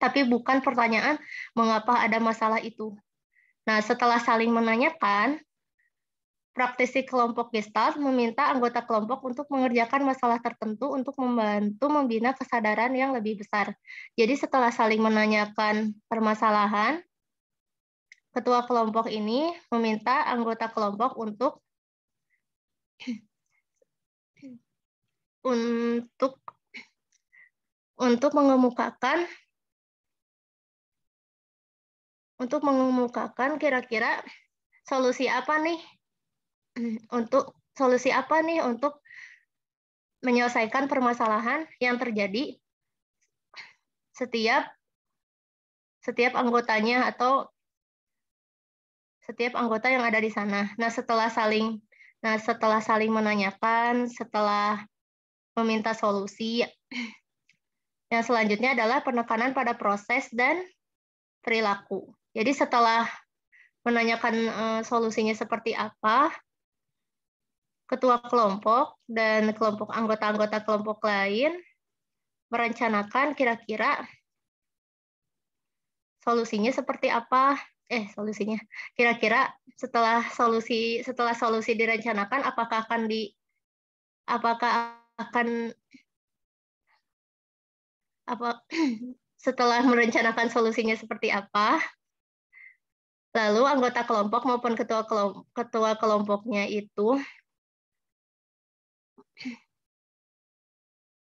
[SPEAKER 8] tapi bukan pertanyaan mengapa ada masalah itu. Nah, setelah saling menanyakan, praktisi kelompok Gestalt meminta anggota kelompok untuk mengerjakan masalah tertentu untuk membantu membina kesadaran yang lebih besar. Jadi setelah saling menanyakan permasalahan, ketua kelompok ini meminta anggota kelompok untuk mengemukakan kira-kira solusi apa nih untuk menyelesaikan permasalahan yang terjadi setiap anggotanya atau setiap anggota yang ada di sana. Nah, setelah saling menanyakan, setelah meminta solusi, yang selanjutnya adalah penekanan pada proses dan perilaku. Jadi setelah menanyakan solusinya seperti apa, ketua kelompok dan anggota-anggota kelompok lain merencanakan kira-kira solusinya seperti apa. Kira-kira setelah solusi direncanakan, setelah merencanakan solusinya seperti apa, lalu anggota kelompok maupun ketua kelompoknya itu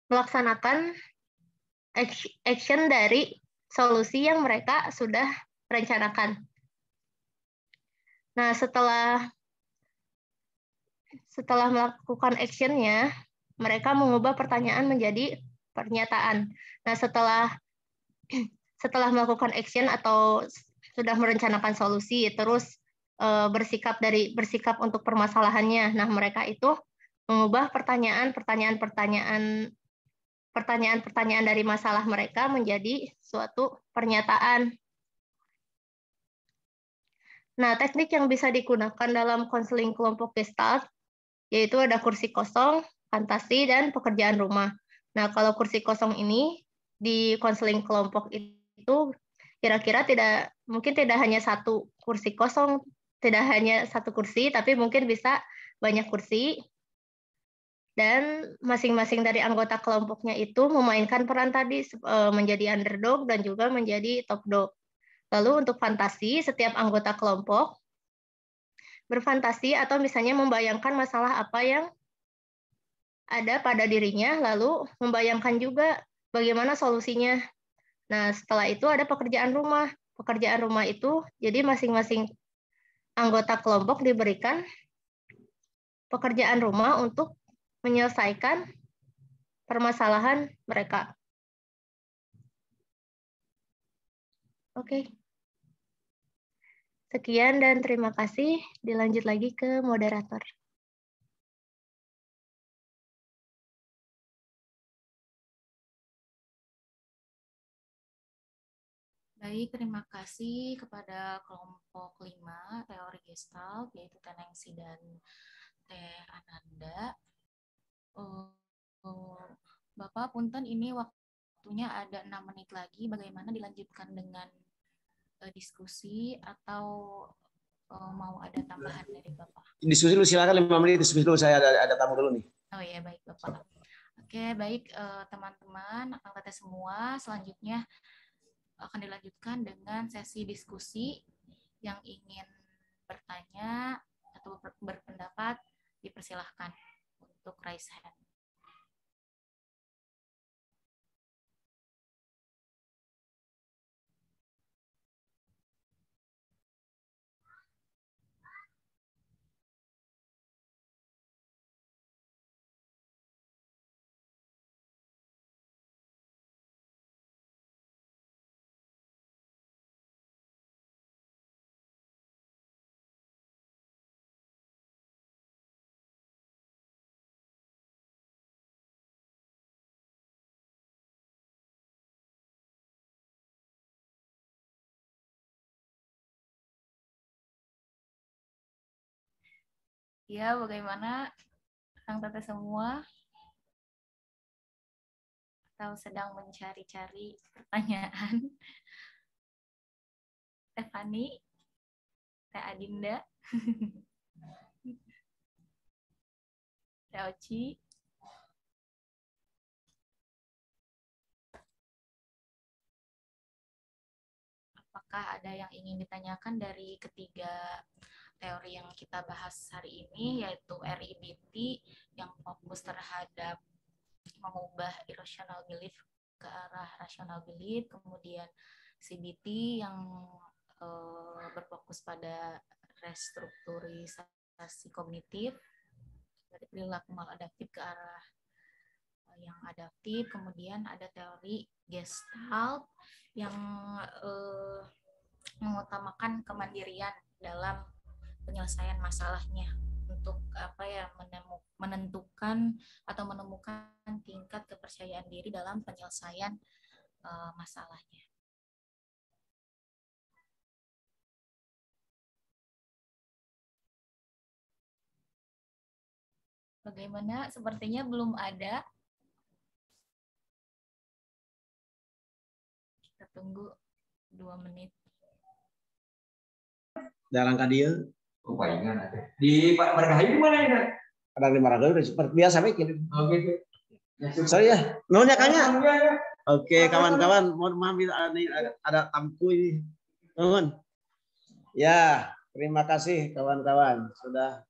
[SPEAKER 8] melaksanakan action dari solusi yang mereka sudah rencanakan. Nah, setelah melakukan action-nya, mereka mengubah pertanyaan menjadi pernyataan. Nah, setelah melakukan action atau sudah merencanakan solusi, terus bersikap untuk permasalahannya. Nah, mereka itu mengubah pertanyaan dari masalah mereka menjadi suatu pernyataan. Nah, teknik yang bisa digunakan dalam konseling kelompok Gestalt yaitu ada kursi kosong, fantasi, dan pekerjaan rumah. Nah, kalau kursi kosong ini di konseling kelompok itu kira-kira mungkin tidak hanya satu kursi kosong, tidak hanya satu kursi, tapi mungkin bisa banyak kursi. Dan masing-masing dari anggota kelompoknya itu memainkan peran tadi menjadi underdog dan juga menjadi top dog. Lalu untuk fantasi, setiap anggota kelompok berfantasi atau misalnya membayangkan masalah apa yang ada pada dirinya, lalu membayangkan juga bagaimana solusinya. Nah, setelah itu ada pekerjaan rumah. Pekerjaan rumah itu, jadi masing-masing anggota kelompok diberikan pekerjaan rumah untuk menyelesaikan permasalahan mereka. Oke. Sekian dan terima kasih. Dilanjut lagi ke moderator.
[SPEAKER 5] Baik, terima kasih kepada kelompok 5 teori Gestalt, yaitu Teh Nengsi dan Teh Ananda. Bapak punten, ini waktunya ada 6 menit lagi. Bagaimana dilanjutkan dengan diskusi atau mau ada tambahan dari Bapak?
[SPEAKER 9] Diskusi dulu, silakan 5 menit diskusi dulu, saya ada tamu dulu nih.
[SPEAKER 5] Oh iya, baik Bapak. Oke, baik teman-teman, akang teteh semua, selanjutnya akan dilanjutkan dengan sesi diskusi. Yang ingin bertanya atau berpendapat dipersilahkan untuk raise hand. Ya, bagaimana akang teteh semua? Atau sedang mencari-cari pertanyaan? Teh Fani, Teh Adinda, Teh Oci, apakah ada yang ingin ditanyakan dari ketiga teori yang kita bahas hari ini, yaitu RIBT yang fokus terhadap mengubah irrational belief ke arah rational belief, kemudian CBT yang berfokus pada restrukturisasi kognitif dari perilaku maladaptif ke arah yang adaptif, kemudian ada teori Gestalt yang mengutamakan kemandirian dalam penyelesaian masalahnya untuk menentukan atau menemukan tingkat kepercayaan diri dalam penyelesaian masalahnya. Bagaimana? Sepertinya belum ada. Kita tunggu 2 menit.
[SPEAKER 9] Dalam kadir. Di Pak Margahayu di mana ya? Ada di Margahayu seperti biasa bikin. Oke. Sorry ya, nuhun ya Kanya. Oke, kawan-kawan, mohon maaf ada tamuku ini. Nuhun. Ya, terima kasih kawan-kawan sudah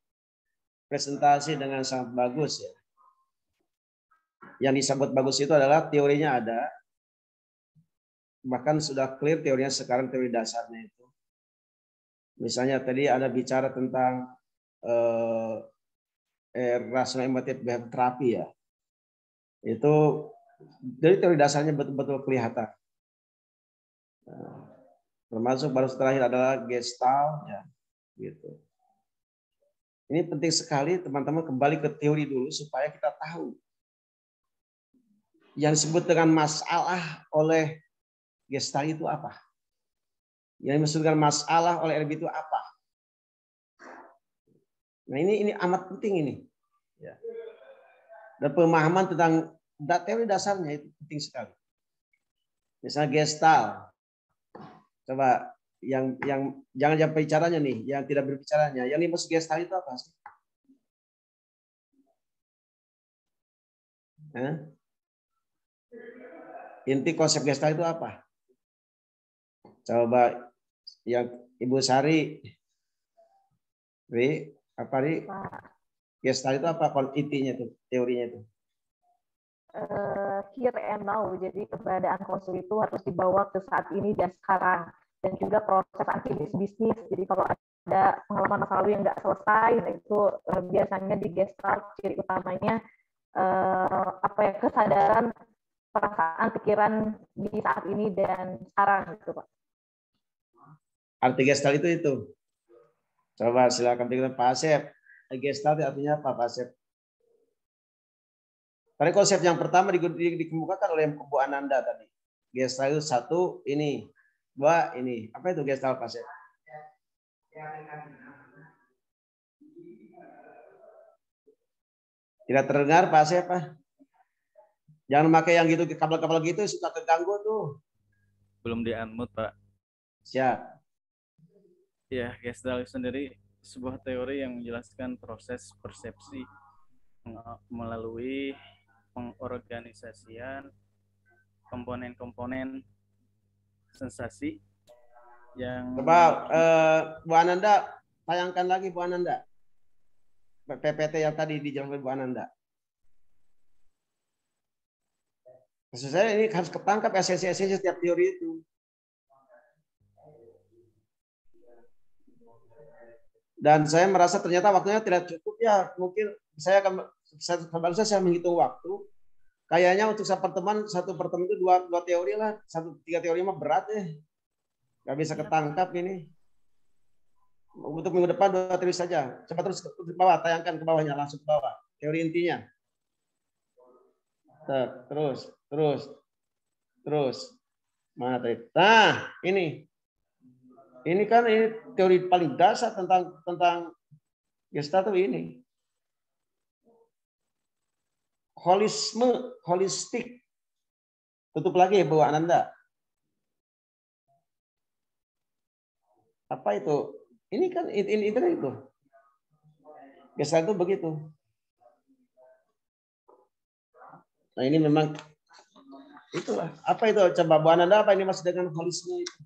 [SPEAKER 9] presentasi dengan sangat bagus ya. Yang disebut bagus itu adalah teorinya ada. Bahkan sudah clear teorinya sekarang, teori dasarnya itu. Misalnya tadi ada bicara tentang rational emotive behavior therapy ya. Itu dari teori dasarnya betul-betul kelihatan. Termasuk baru terakhir adalah Gestalt ya, gitu. Ini penting sekali teman-teman kembali ke teori dulu supaya kita tahu yang disebut dengan masalah oleh Gestalt itu apa. Yang dimaksudkan masalah oleh RB itu apa? Nah ini amat penting ini. Ya. Dan pemahaman tentang teori dasarnya itu penting sekali. Misalnya Gestalt, coba yang jangan bicaranya nih, yang tidak berbicaranya. Yang dimaksud Gestalt itu apa sih? Inti konsep Gestalt itu apa? Coba yang Ibu Sari, apa nih? Gestalt itu apa intinya itu, teorinya itu?
[SPEAKER 4] Here and now, jadi keberadaan konsul itu harus dibawa ke saat ini dan sekarang, dan juga proses aktivis bisnis. Jadi kalau ada pengalaman masa lalu yang nggak selesai, nah itu biasanya di Gestalt ciri utamanya kesadaran, perasaan, pikiran di saat ini dan sekarang gitu Pak.
[SPEAKER 9] Arti Gestalt itu. Coba silakan pikirkan Pak Asep. Gestalt artinya apa Pak Asep? Tadi konsep yang pertama dikemukakan oleh Bu Ananda tadi. Gestalt itu satu ini Bahwa ini apa itu Gestalt Pak Sep? Tidak terdengar Pak Sep, Pak. Jangan pakai yang gitu, kabel-kabel gitu suka keganggu tuh.
[SPEAKER 6] Belum di-unmute, Pak.
[SPEAKER 9] Siap.
[SPEAKER 6] Ya, Gestalt sendiri sebuah teori yang menjelaskan proses persepsi melalui pengorganisasian komponen-komponen sensasi yang
[SPEAKER 9] Coba Bu Ananda tayangkan lagi Bu Ananda. PPT yang tadi dijelaskan Bu Ananda. Maksud saya ini harus ketangkap esensi-esensi setiap teori itu. Dan saya merasa ternyata waktunya tidak cukup ya. Mungkin saya menghitung waktu. Kayaknya untuk satu pertemuan itu dua teori lah. 3 teori mah berat ya. Gak bisa ketangkap ini. Untuk minggu depan 2 teori saja. Coba terus ke bawah, tayangkan ke bawahnya, langsung ke bawah. Teori intinya. Terus. Mana tadi? Nah, ini. Ini kan ini teori paling dasar tentang Gestalt ini. Holistik. Tutup lagi Bu Ananda. Apa itu? Ini kan itu. Gestalt itu begitu. Nah ini memang itulah. Apa itu? Coba Bu Ananda apa ini maksud dengan holisme itu?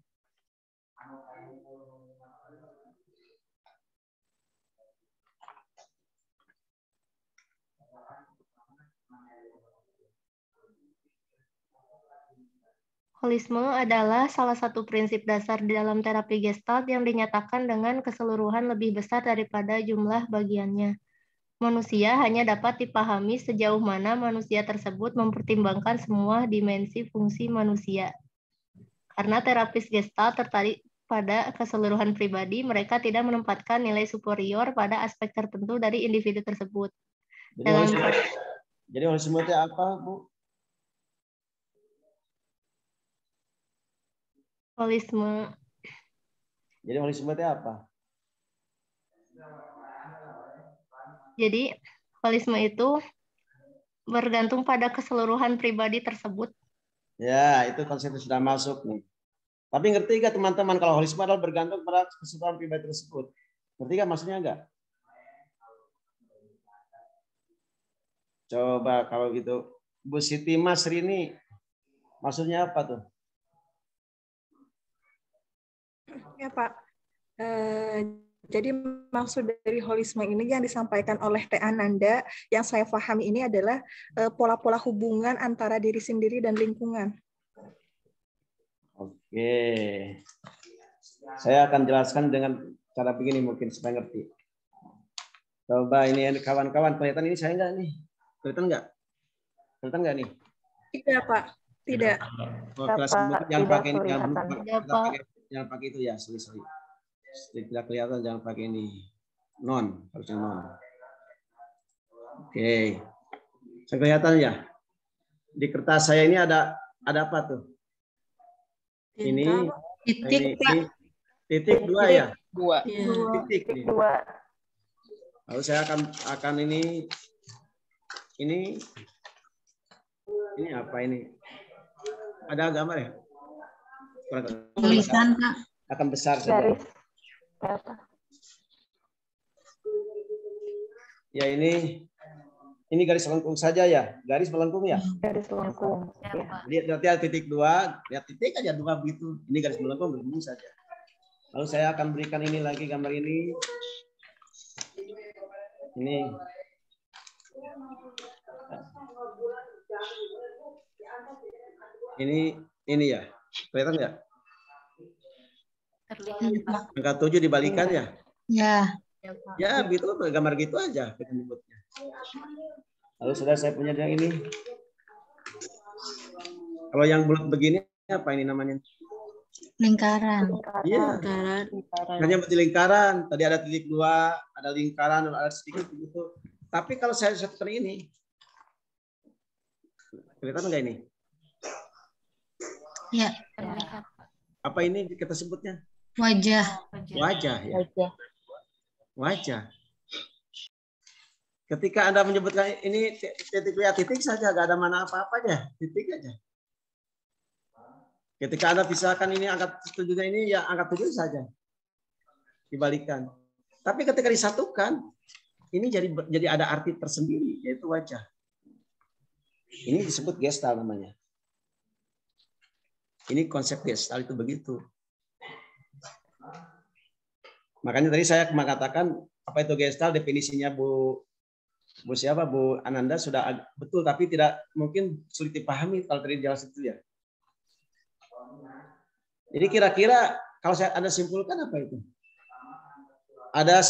[SPEAKER 8] Holisme adalah salah satu prinsip dasar di dalam terapi Gestalt yang dinyatakan dengan keseluruhan lebih besar daripada jumlah bagiannya. Manusia hanya dapat dipahami sejauh mana manusia tersebut mempertimbangkan semua dimensi fungsi manusia. Karena terapis Gestalt tertarik pada keseluruhan pribadi, mereka tidak menempatkan nilai superior pada aspek tertentu dari individu tersebut.
[SPEAKER 9] Jadi holisme itu apa, Bu?
[SPEAKER 8] Holisme.
[SPEAKER 9] Jadi holisme itu apa?
[SPEAKER 8] Jadi holisme itu bergantung pada keseluruhan pribadi tersebut.
[SPEAKER 9] Ya, itu konsep sudah masuk nih. Tapi ngerti nggak teman-teman kalau holisme adalah bergantung pada keseluruhan pribadi tersebut? Ngerti nggak maksudnya nggak? Coba kalau gitu, Bu Siti Masrini, maksudnya apa tuh?
[SPEAKER 10] Ya Pak, jadi maksud dari holisme ini yang disampaikan oleh Teh Ananda, yang saya pahami ini adalah pola-pola hubungan antara diri sendiri dan lingkungan.
[SPEAKER 9] Oke, saya akan jelaskan dengan cara begini mungkin supaya ngerti. Coba ini kawan-kawan, kelihatan ini saya nggak nih? Kelihatan nggak? Kelihatan nggak nih?
[SPEAKER 10] Tidak Pak, tidak.
[SPEAKER 9] Oh, kelas jangan pakai ini, jangan pakai itu ya, sorry. Tidak kelihatan, jangan pakai ini. Non, harusnya non. Oke. Saya kelihatan ya. Di kertas saya ini ada apa tuh? Ini titik 2 ya? 2. Titik nih. Lalu saya akan ini apa ini? Ada gambar ya?
[SPEAKER 1] Tulisan Pak.
[SPEAKER 9] Akan besar saja. Ya ini garis melengkung saja ya, garis melengkung ya.
[SPEAKER 4] Garis melengkung.
[SPEAKER 9] Lihat titik 2, lihat titik aja 2 begitu. Ini garis melengkung saja. Lalu saya akan berikan ini lagi gambar ini. Ini ya, kelihatan nggak? Angka 7 dibalikan ya?
[SPEAKER 1] Ya.
[SPEAKER 9] Ya, begitu gambar gitu aja kita nyebutnya. Lalu sudah saya punya yang ini. Kalau yang bulat begini apa ini namanya?
[SPEAKER 1] Lingkaran.
[SPEAKER 9] Iya. Hanya berarti lingkaran. Tadi ada titik 2, ada lingkaran, ada sedikit begitu. Tapi kalau saya seperti ini, kelihatan nggak ini?
[SPEAKER 1] Ya.
[SPEAKER 9] Apa ini kita sebutnya?
[SPEAKER 1] Wajah.
[SPEAKER 9] Wajah ya. Wajah. Ketika Anda menyebutkan ini titik ya titik saja, nggak ada mana apa-apanya, titik aja. Ketika Anda pisahkan ini angka 7-nya ini ya angka 7 saja. Dibalikan. Tapi ketika disatukan, ini jadi ada arti tersendiri, yaitu wajah. Ini disebut Gestalt namanya. Ini konsep Gestalt itu begitu. Makanya tadi saya mengatakan apa itu Gestalt, definisinya Bu Ananda sudah betul, tapi tidak mungkin sulit dipahami kalau tadi jelas itu ya. Jadi kira-kira kalau Anda simpulkan apa itu? Ada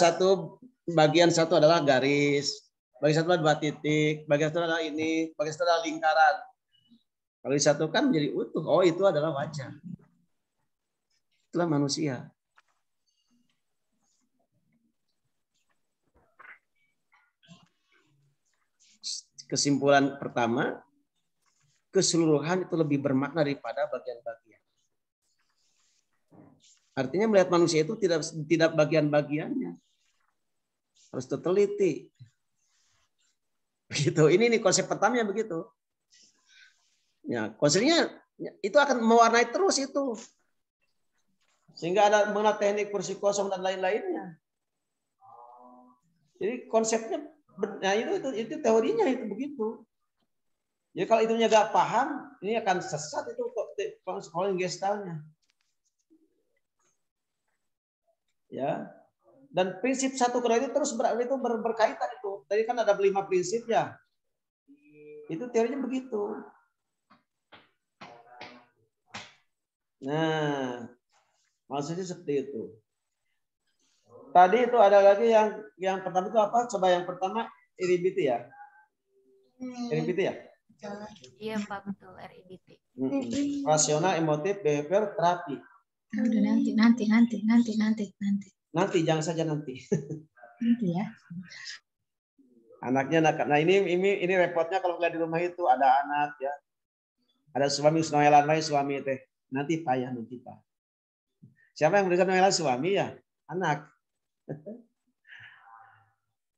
[SPEAKER 9] bagian satu adalah garis, bagian satu adalah 2 titik, bagian satu adalah ini, bagian satu adalah lingkaran. Kalau disatukan menjadi utuh, oh itu adalah wajah. Itulah manusia. Kesimpulan pertama, keseluruhan itu lebih bermakna daripada bagian-bagian. Artinya melihat manusia itu tidak bagian-bagiannya. Harus terteliti. Begitu. Ini konsep pertamanya begitu. Ya, konsepnya itu akan mewarnai terus itu. Sehingga ada mengenal teknik kursi kosong dan lain-lainnya. Jadi konsepnya, nah itu teorinya itu begitu. Jadi kalau itunya nggak paham, ini akan sesat itu kalau gestalnya. Ya, dan prinsip satu kedua itu terus berkaitan itu. Tadi kan ada 5 prinsip ya. Itu teorinya begitu. Nah, maksudnya seperti itu. Tadi itu ada lagi yang pertama itu apa? Coba yang pertama RIBT ya. RIBT ya?
[SPEAKER 5] Iya Pak, betul RIBT.
[SPEAKER 9] Rasional, emotif, behavior, terapi.
[SPEAKER 1] Udah nanti.
[SPEAKER 9] Nanti, jangan saja nanti.
[SPEAKER 1] Nanti ya.
[SPEAKER 9] Anaknya, nah ini repotnya kalau lihat di rumah itu ada anak ya, ada suami suami teh. Nanti payah nanti Pak. Siapa yang memberikan noelan suami ya? Anak.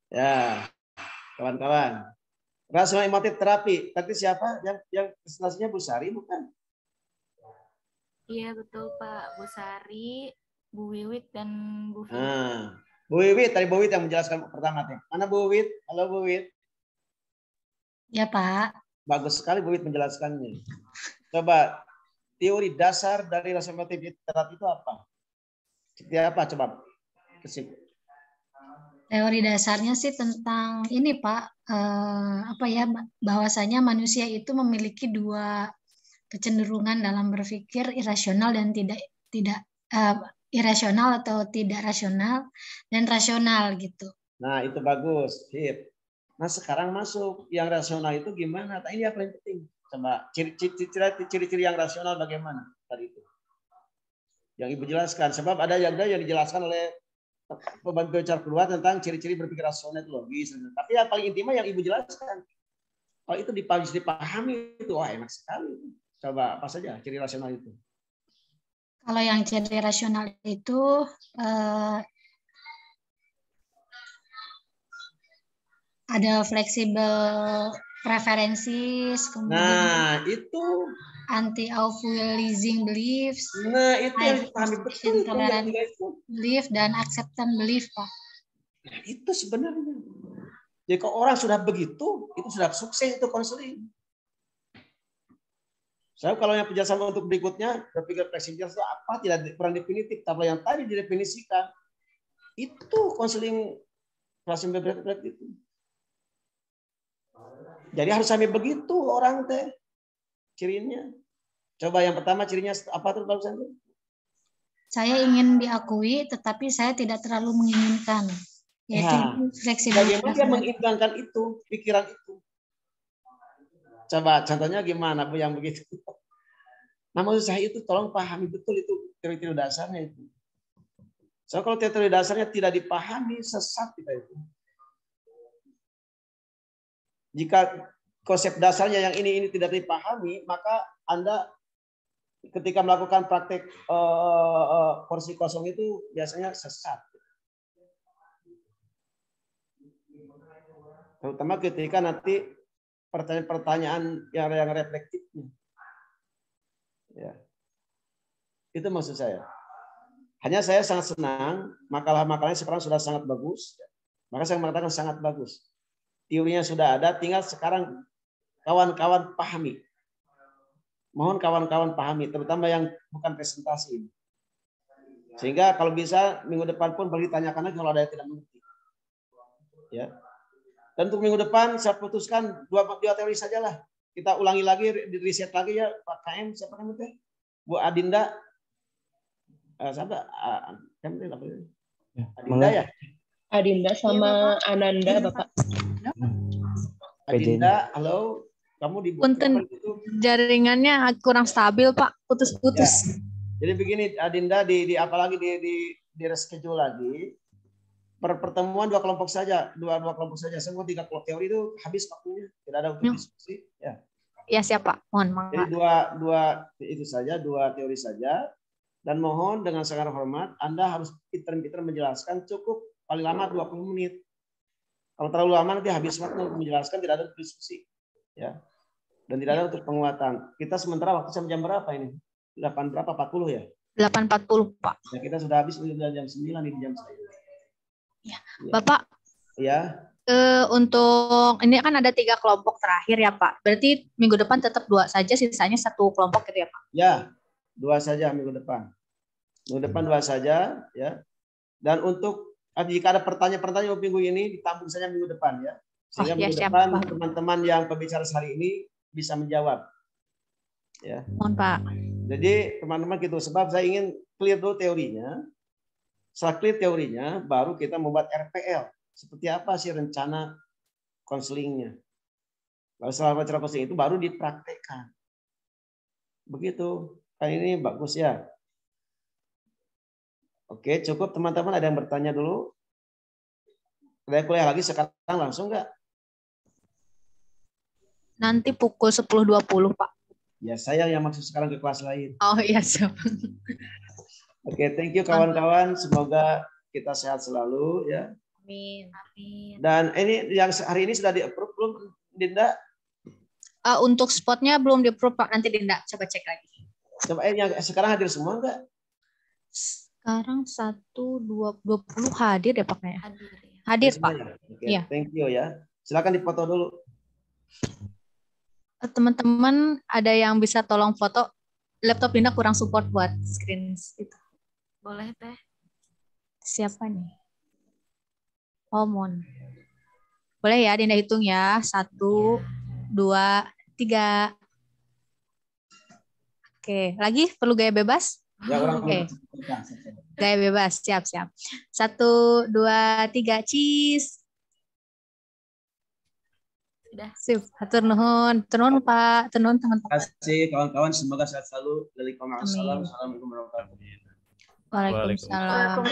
[SPEAKER 9] Ya, kawan-kawan. Rasional emotif terapi. Tadi siapa yang presentasinya Bu Sari bukan?
[SPEAKER 5] Iya betul Pak, Bu Sari, Bu Wiwit dan Bu Vina.
[SPEAKER 9] Bu Wiwit, tadi Bu Wiwit yang menjelaskan pertama. Mana Bu Wiwit? Halo Bu Wiwit.
[SPEAKER 1] Ya Pak.
[SPEAKER 9] Bagus sekali Bu Wiwit menjelaskannya. Coba teori dasar dari rasional emotif terapi itu apa? Seperti apa coba?
[SPEAKER 1] Teori dasarnya sih tentang ini Pak, bahwasanya manusia itu memiliki 2 kecenderungan dalam berpikir, irasional dan tidak irasional atau tidak rasional dan rasional gitu.
[SPEAKER 9] Nah itu bagus, hit. Nah sekarang masuk yang rasional itu gimana? Nah, ini yang paling penting. Coba ciri-ciri yang rasional bagaimana tadi itu? Yang Ibu jelaskan. Sebab ada yang dijelaskan oleh pembantu bicara keluar tentang ciri-ciri berpikir rasional itu logis. Tapi yang paling intima yang Ibu jelaskan. Kalau itu dipahami itu wah enak sekali. Coba apa saja ciri rasional itu?
[SPEAKER 1] Kalau yang ciri rasional itu ada fleksibel preferences, kemudian
[SPEAKER 9] itu
[SPEAKER 1] anti-aufwielding beliefs,
[SPEAKER 9] nah itu yang dipahami betul
[SPEAKER 1] intolerant belief dan acceptance belief Pak.
[SPEAKER 9] Nah, itu sebenarnya. Jadi kalau orang sudah begitu, itu sudah sukses itu konseling. Saya kalau yang penjelasan untuk berikutnya, berpikir fleksibel itu apa, tidak kurang definitif. Tapi yang tadi didefinisikan, itu konseling rasional itu. Jadi harus sampai begitu orang teh cirinya. Coba yang pertama cirinya apa tuh barusan? Saya
[SPEAKER 1] ingin diakui, tetapi saya tidak terlalu menginginkan. Yaitu fleksibel.
[SPEAKER 9] Bagaimana dia menginginkan itu, pikiran itu? Coba contohnya gimana Bu yang begitu? Nah maksud saya itu tolong pahami betul itu teori-teori dasarnya itu. So kalau teori dasarnya tidak dipahami sesat kita itu. Jika konsep dasarnya yang ini tidak dipahami, maka Anda ketika melakukan praktek kursi kosong itu biasanya sesat. Terutama ketika nanti pertanyaan-pertanyaan yang reflektifnya. Ya. Itu maksud saya. Hanya saya sangat senang, makalah-makalahnya sekarang sudah sangat bagus. Maka saya mengatakan sangat bagus. Teorinya sudah ada, tinggal sekarang kawan-kawan pahami. Mohon kawan-kawan pahami, terutama yang bukan presentasi ini. Sehingga kalau bisa minggu depan pun boleh ditanyakan lagi kalau ada yang tidak mengerti. Ya. Dan untuk minggu depan saya putuskan dua teori sajalah. Kita ulangi lagi, riset lagi ya Pak KM, siapa namanya? Bu Adinda. Siapa? Adinda ya?
[SPEAKER 11] Adinda sama Ananda, Bapak.
[SPEAKER 9] Adinda, halo. Kamu di
[SPEAKER 12] Punten, jaringannya kurang stabil, Pak. Putus-putus.
[SPEAKER 9] Ya. Jadi begini, Adinda, apalagi di reschedule lagi. Pertemuan dua kelompok saja, dua kelompok saja. Semua 3 kelompok teori itu habis waktunya, tidak ada untuk diskusi. Ya.
[SPEAKER 12] Ya siap Pak, mohon maaf.
[SPEAKER 9] Jadi dua teori saja. Dan mohon dengan sangat hormat, Anda harus pintar-pintar menjelaskan cukup paling lama 20 menit. Kalau terlalu lama nanti habis waktu untuk menjelaskan, tidak ada diskusi. Ya. Dan tidak ada untuk penguatan. Kita sementara waktu jam berapa ini? 8 berapa? 40 ya?
[SPEAKER 12] 8.40 Pak.
[SPEAKER 9] Ya, kita sudah habis jam 9 di jam saya.
[SPEAKER 12] Ya. Bapak.
[SPEAKER 9] Ya.
[SPEAKER 12] Untuk ini kan ada 3 kelompok terakhir ya Pak. Berarti minggu depan tetap 2 saja, sisanya 1 kelompok gitu ya Pak?
[SPEAKER 9] Ya, 2 saja minggu depan. Minggu depan 2 saja ya. Dan untuk jika ada pertanyaan-pertanyaan minggu ini ditampung saja minggu depan ya. Sehingga minggu depan teman-teman yang pembicara hari ini bisa menjawab. Ya.
[SPEAKER 12] Mohon Pak.
[SPEAKER 9] Jadi teman-teman gitu, sebab saya ingin clear dulu teorinya. Setelah clear teorinya, baru kita membuat RPL. Seperti apa sih rencana konselingnya. Lalu setelah rencana konseling itu baru dipraktekkan. Begitu. Kan ini bagus ya. Oke, cukup teman-teman. Ada yang bertanya dulu? Ada kuliah lagi sekarang langsung nggak?
[SPEAKER 12] Nanti pukul 10.20 Pak.
[SPEAKER 9] Ya, saya yang maksud sekarang ke kelas lain.
[SPEAKER 12] Oh iya, siap.
[SPEAKER 9] Oke, thank you kawan-kawan. Semoga kita sehat selalu ya.
[SPEAKER 12] Amin. Amin.
[SPEAKER 9] Dan ini yang hari ini sudah di-approve belum, Dinda?
[SPEAKER 12] Untuk spotnya belum di-approve Pak. Nanti Dinda coba cek lagi.
[SPEAKER 9] Coba yang sekarang hadir semua enggak?
[SPEAKER 12] Sekarang 1.20 hadir ya Pak kayaknya. Hadir Pak.
[SPEAKER 9] Oke, ya. Thank you ya. Silakan dipoto dulu.
[SPEAKER 12] Teman-teman ada yang bisa tolong foto? Laptop Dinda kurang support buat screen itu.
[SPEAKER 5] Boleh Teh.
[SPEAKER 12] Siapa nih? Omon. Boleh ya Dinda hitung ya. 1, 2, 3. Oke, lagi perlu gaya bebas?
[SPEAKER 9] Ya,
[SPEAKER 12] Oke. Gaya bebas, siap. 1, 2, 3, cheese.
[SPEAKER 5] Sudah.
[SPEAKER 12] Sip, hatur nuhun. Turun Pak, turun teman-teman.
[SPEAKER 9] Terima kasih kawan-kawan, semoga sehat selalu. Assalamualaikum warahmatullahi wabarakatuh.
[SPEAKER 12] Waalaikumsalam.